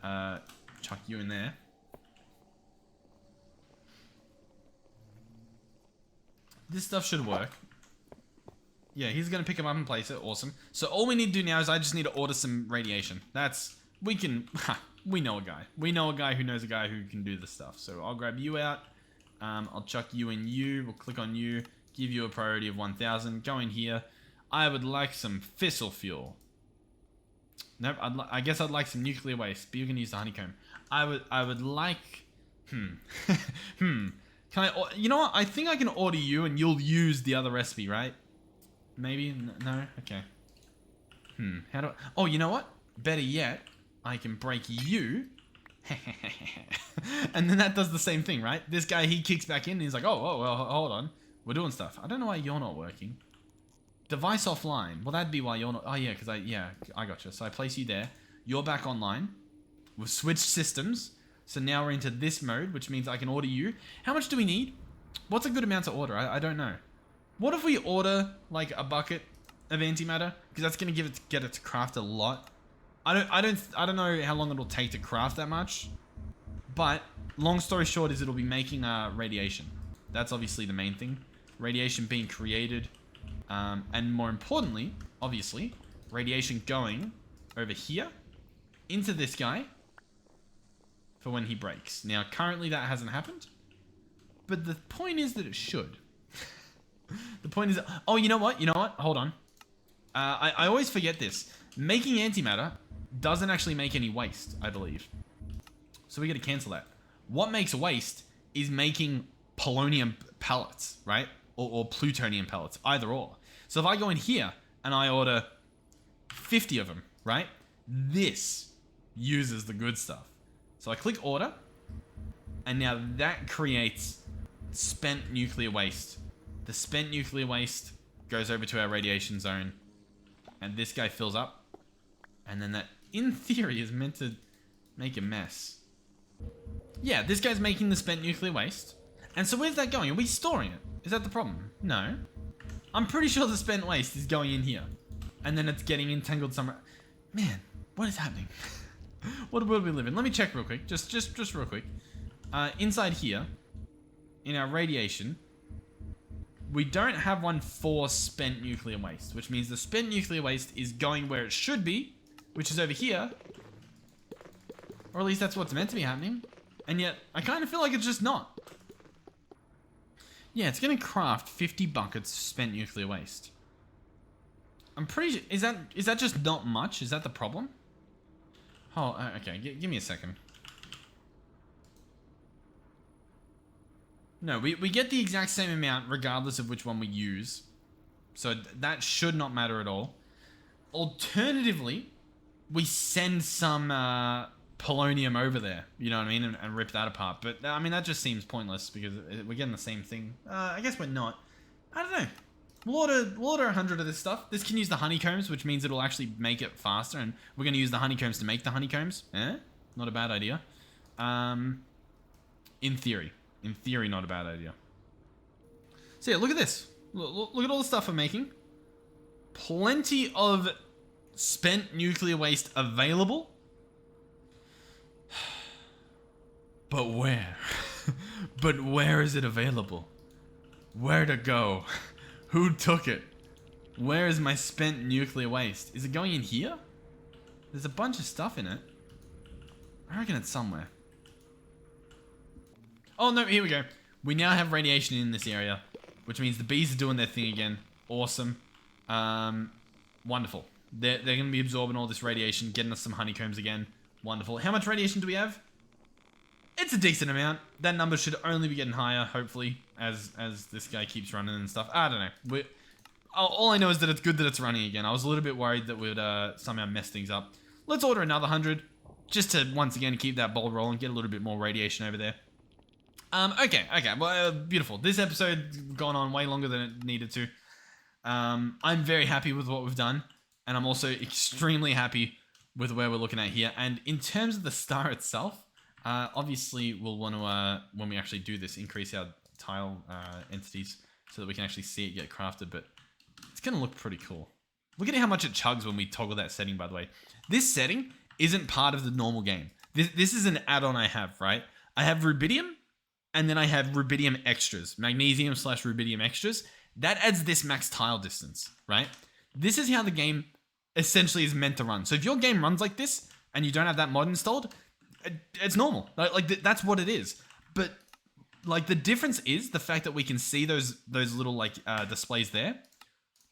chuck you in there. This stuff should work. Yeah, he's going to pick him up and place it. Awesome. So all we need to do now is I just need to order some radiation. We know a guy. We know a guy who knows a guy who can do this stuff. So I'll grab you out. I'll chuck you in you. We'll click on you. Give you a priority of 1,000. Go in here. I would like some fissile fuel. Nope, I guess I'd like some nuclear waste, but you're going to use the honeycomb. I would like... Can I... You know what? I think I can order you and you'll use the other recipe, right? Maybe? No? Okay. How do I... Oh, you know what? Better yet, I can break you. And then that does the same thing, right? This guy, he kicks back in and he's like, oh, well, hold on. We're doing stuff. I don't know why you're not working. Device offline. Well, that'd be why you're not... Oh, yeah, because I gotcha. So I place you there. You're back online. We've switched systems. So now we're into this mode, which means I can order you. How much do we need? What's a good amount to order? I don't know. What if we order like a bucket of antimatter? Because that's gonna get it to craft a lot. I don't know how long it'll take to craft that much. But long story short is it'll be making radiation. That's obviously the main thing. Radiation being created, and more importantly, obviously, radiation going over here into this guy for when he breaks. Now, currently that hasn't happened, but the point is that it should. The point is, oh, you know what? Hold on. I always forget this. Making antimatter doesn't actually make any waste, I believe. So we got to cancel that. What makes waste is making polonium pellets, right? Or plutonium pellets, either or. So if I go in here and I order 50 of them, right? This uses the good stuff. So I click order, and now that creates spent nuclear waste. The spent nuclear waste goes over to our radiation zone, and this guy fills up, and then that, in theory, is meant to make a mess. Yeah, this guy's making the spent nuclear waste. And so where's that going? Are we storing it? Is that the problem? No. I'm pretty sure the spent waste is going in here. And then it's getting entangled somewhere. Man, what is happening? What world we live in? Let me check real quick. Just real quick. Inside here, in our radiation, we don't have one for spent nuclear waste, which means the spent nuclear waste is going where it should be, which is over here. Or at least that's what's meant to be happening. And yet, I kind of feel like it's just not. Yeah, it's going to craft 50 buckets of spent nuclear waste. I'm pretty sure... Is that just not much? Is that the problem? Oh, okay. Give me a second. No, we get the exact same amount regardless of which one we use. So that should not matter at all. Alternatively, we send some polonium over there, you know what I mean, and rip that apart. But, I mean, that just seems pointless because we're getting the same thing. I guess we're not. I don't know. We'll order 100 of this stuff. This can use the honeycombs, which means it'll actually make it faster, and we're going to use the honeycombs to make the honeycombs. Not a bad idea. In theory. In theory, not a bad idea. So yeah, look at this. Look at all the stuff we're making. Plenty of spent nuclear waste available. But where? But where is it available? Where to go? Who took it? Where is my spent nuclear waste? Is it going in here? There's a bunch of stuff in it. I reckon it's somewhere. Oh no, here we go. We now have radiation in this area, which means the bees are doing their thing again. Awesome. Wonderful. They're going to be absorbing all this radiation, getting us some honeycombs again. Wonderful. How much radiation do we have? It's a decent amount. That number should only be getting higher, hopefully, as this guy keeps running and stuff. I don't know. All I know is that it's good that it's running again. I was a little bit worried that we'd somehow mess things up. Let's order another 100, just to, once again, keep that ball rolling, get a little bit more radiation over there. Okay. Well, beautiful. This episode's gone on way longer than it needed to. I'm very happy with what we've done, and I'm also extremely happy with where we're looking at here. And in terms of the star itself, obviously we'll want to, when we actually do this, increase our tile entities so that we can actually see it get crafted, but it's going to look pretty cool. Look at how much it chugs when we toggle that setting, by the way. This setting isn't part of the normal game. This is an add-on I have, right? I have Rubidium, and then I have Rubidium extras, magnesium / Rubidium extras. That adds this max tile distance, right? This is how the game essentially is meant to run. So if your game runs like this and you don't have that mod installed, it's normal. Like that's what it is. But like the difference is the fact that we can see those little like displays there.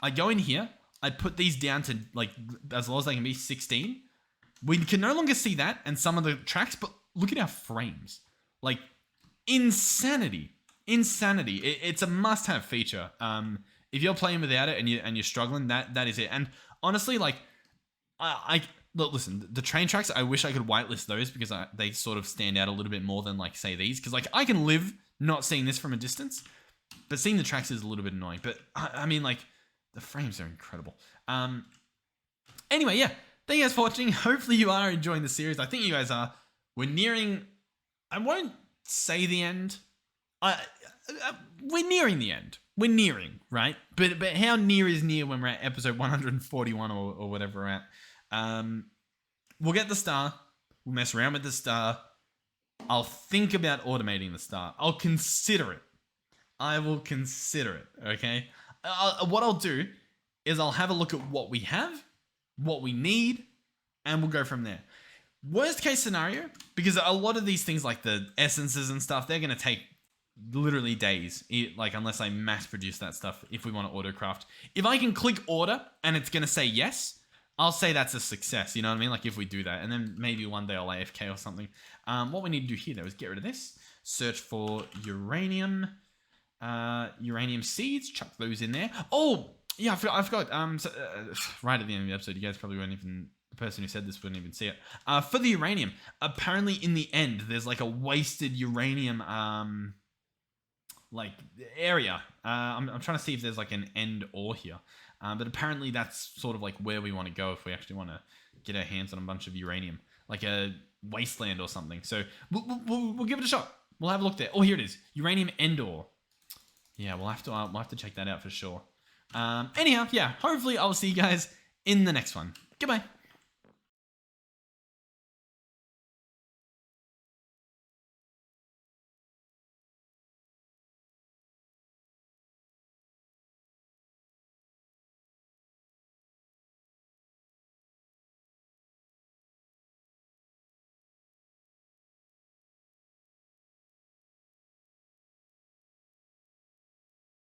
I go in here, I put these down to like as low as they can be, 16. We can no longer see that and some of the tracks, but look at our frames. Like insanity. It's a must-have feature. If you're playing without it and you're struggling, that is it. And honestly, like look, listen, the train tracks, I wish I could whitelist those because they sort of stand out a little bit more than like say these. Because like I can live not seeing this from a distance, but seeing the tracks is a little bit annoying. But I mean, like the frames are incredible. Anyway, yeah, thank you guys for watching. Hopefully you are enjoying the series. I think you guys are. We're nearing. I won't say the end. We're nearing the end. We're nearing, right? But how near is near when we're at episode 141 or whatever we're at? We'll get the star. We'll mess around with the star. I'll think about automating the star. I'll consider it. I will consider it, okay? What I'll do is I'll have a look at what we have, what we need, and we'll go from there. Worst case scenario, because a lot of these things like the essences and stuff, they're going to take literally days, like unless I mass produce that stuff if we want to auto craft. If I can click order and it's going to say yes, I'll say that's a success, you know what I mean? Like if we do that, and then maybe one day I'll AFK or something. What we need to do here though is get rid of this, search for uranium, uranium seeds, chuck those in there. Oh, yeah, I forgot. Right at the end of the episode, you guys probably weren't even, the person who said this wouldn't even see it. For the uranium, apparently in the end, there's like a wasted uranium, like area. I'm trying to see if there's like an end ore here. But apparently that's sort of like where we want to go if we actually want to get our hands on a bunch of uranium, like a wasteland or something. So we'll give it a shot. We'll have a look there. Oh, here it is. Uranium Endor. Yeah, we'll have to check that out for sure. Anyhow, yeah, hopefully I'll see you guys in the next one. Goodbye.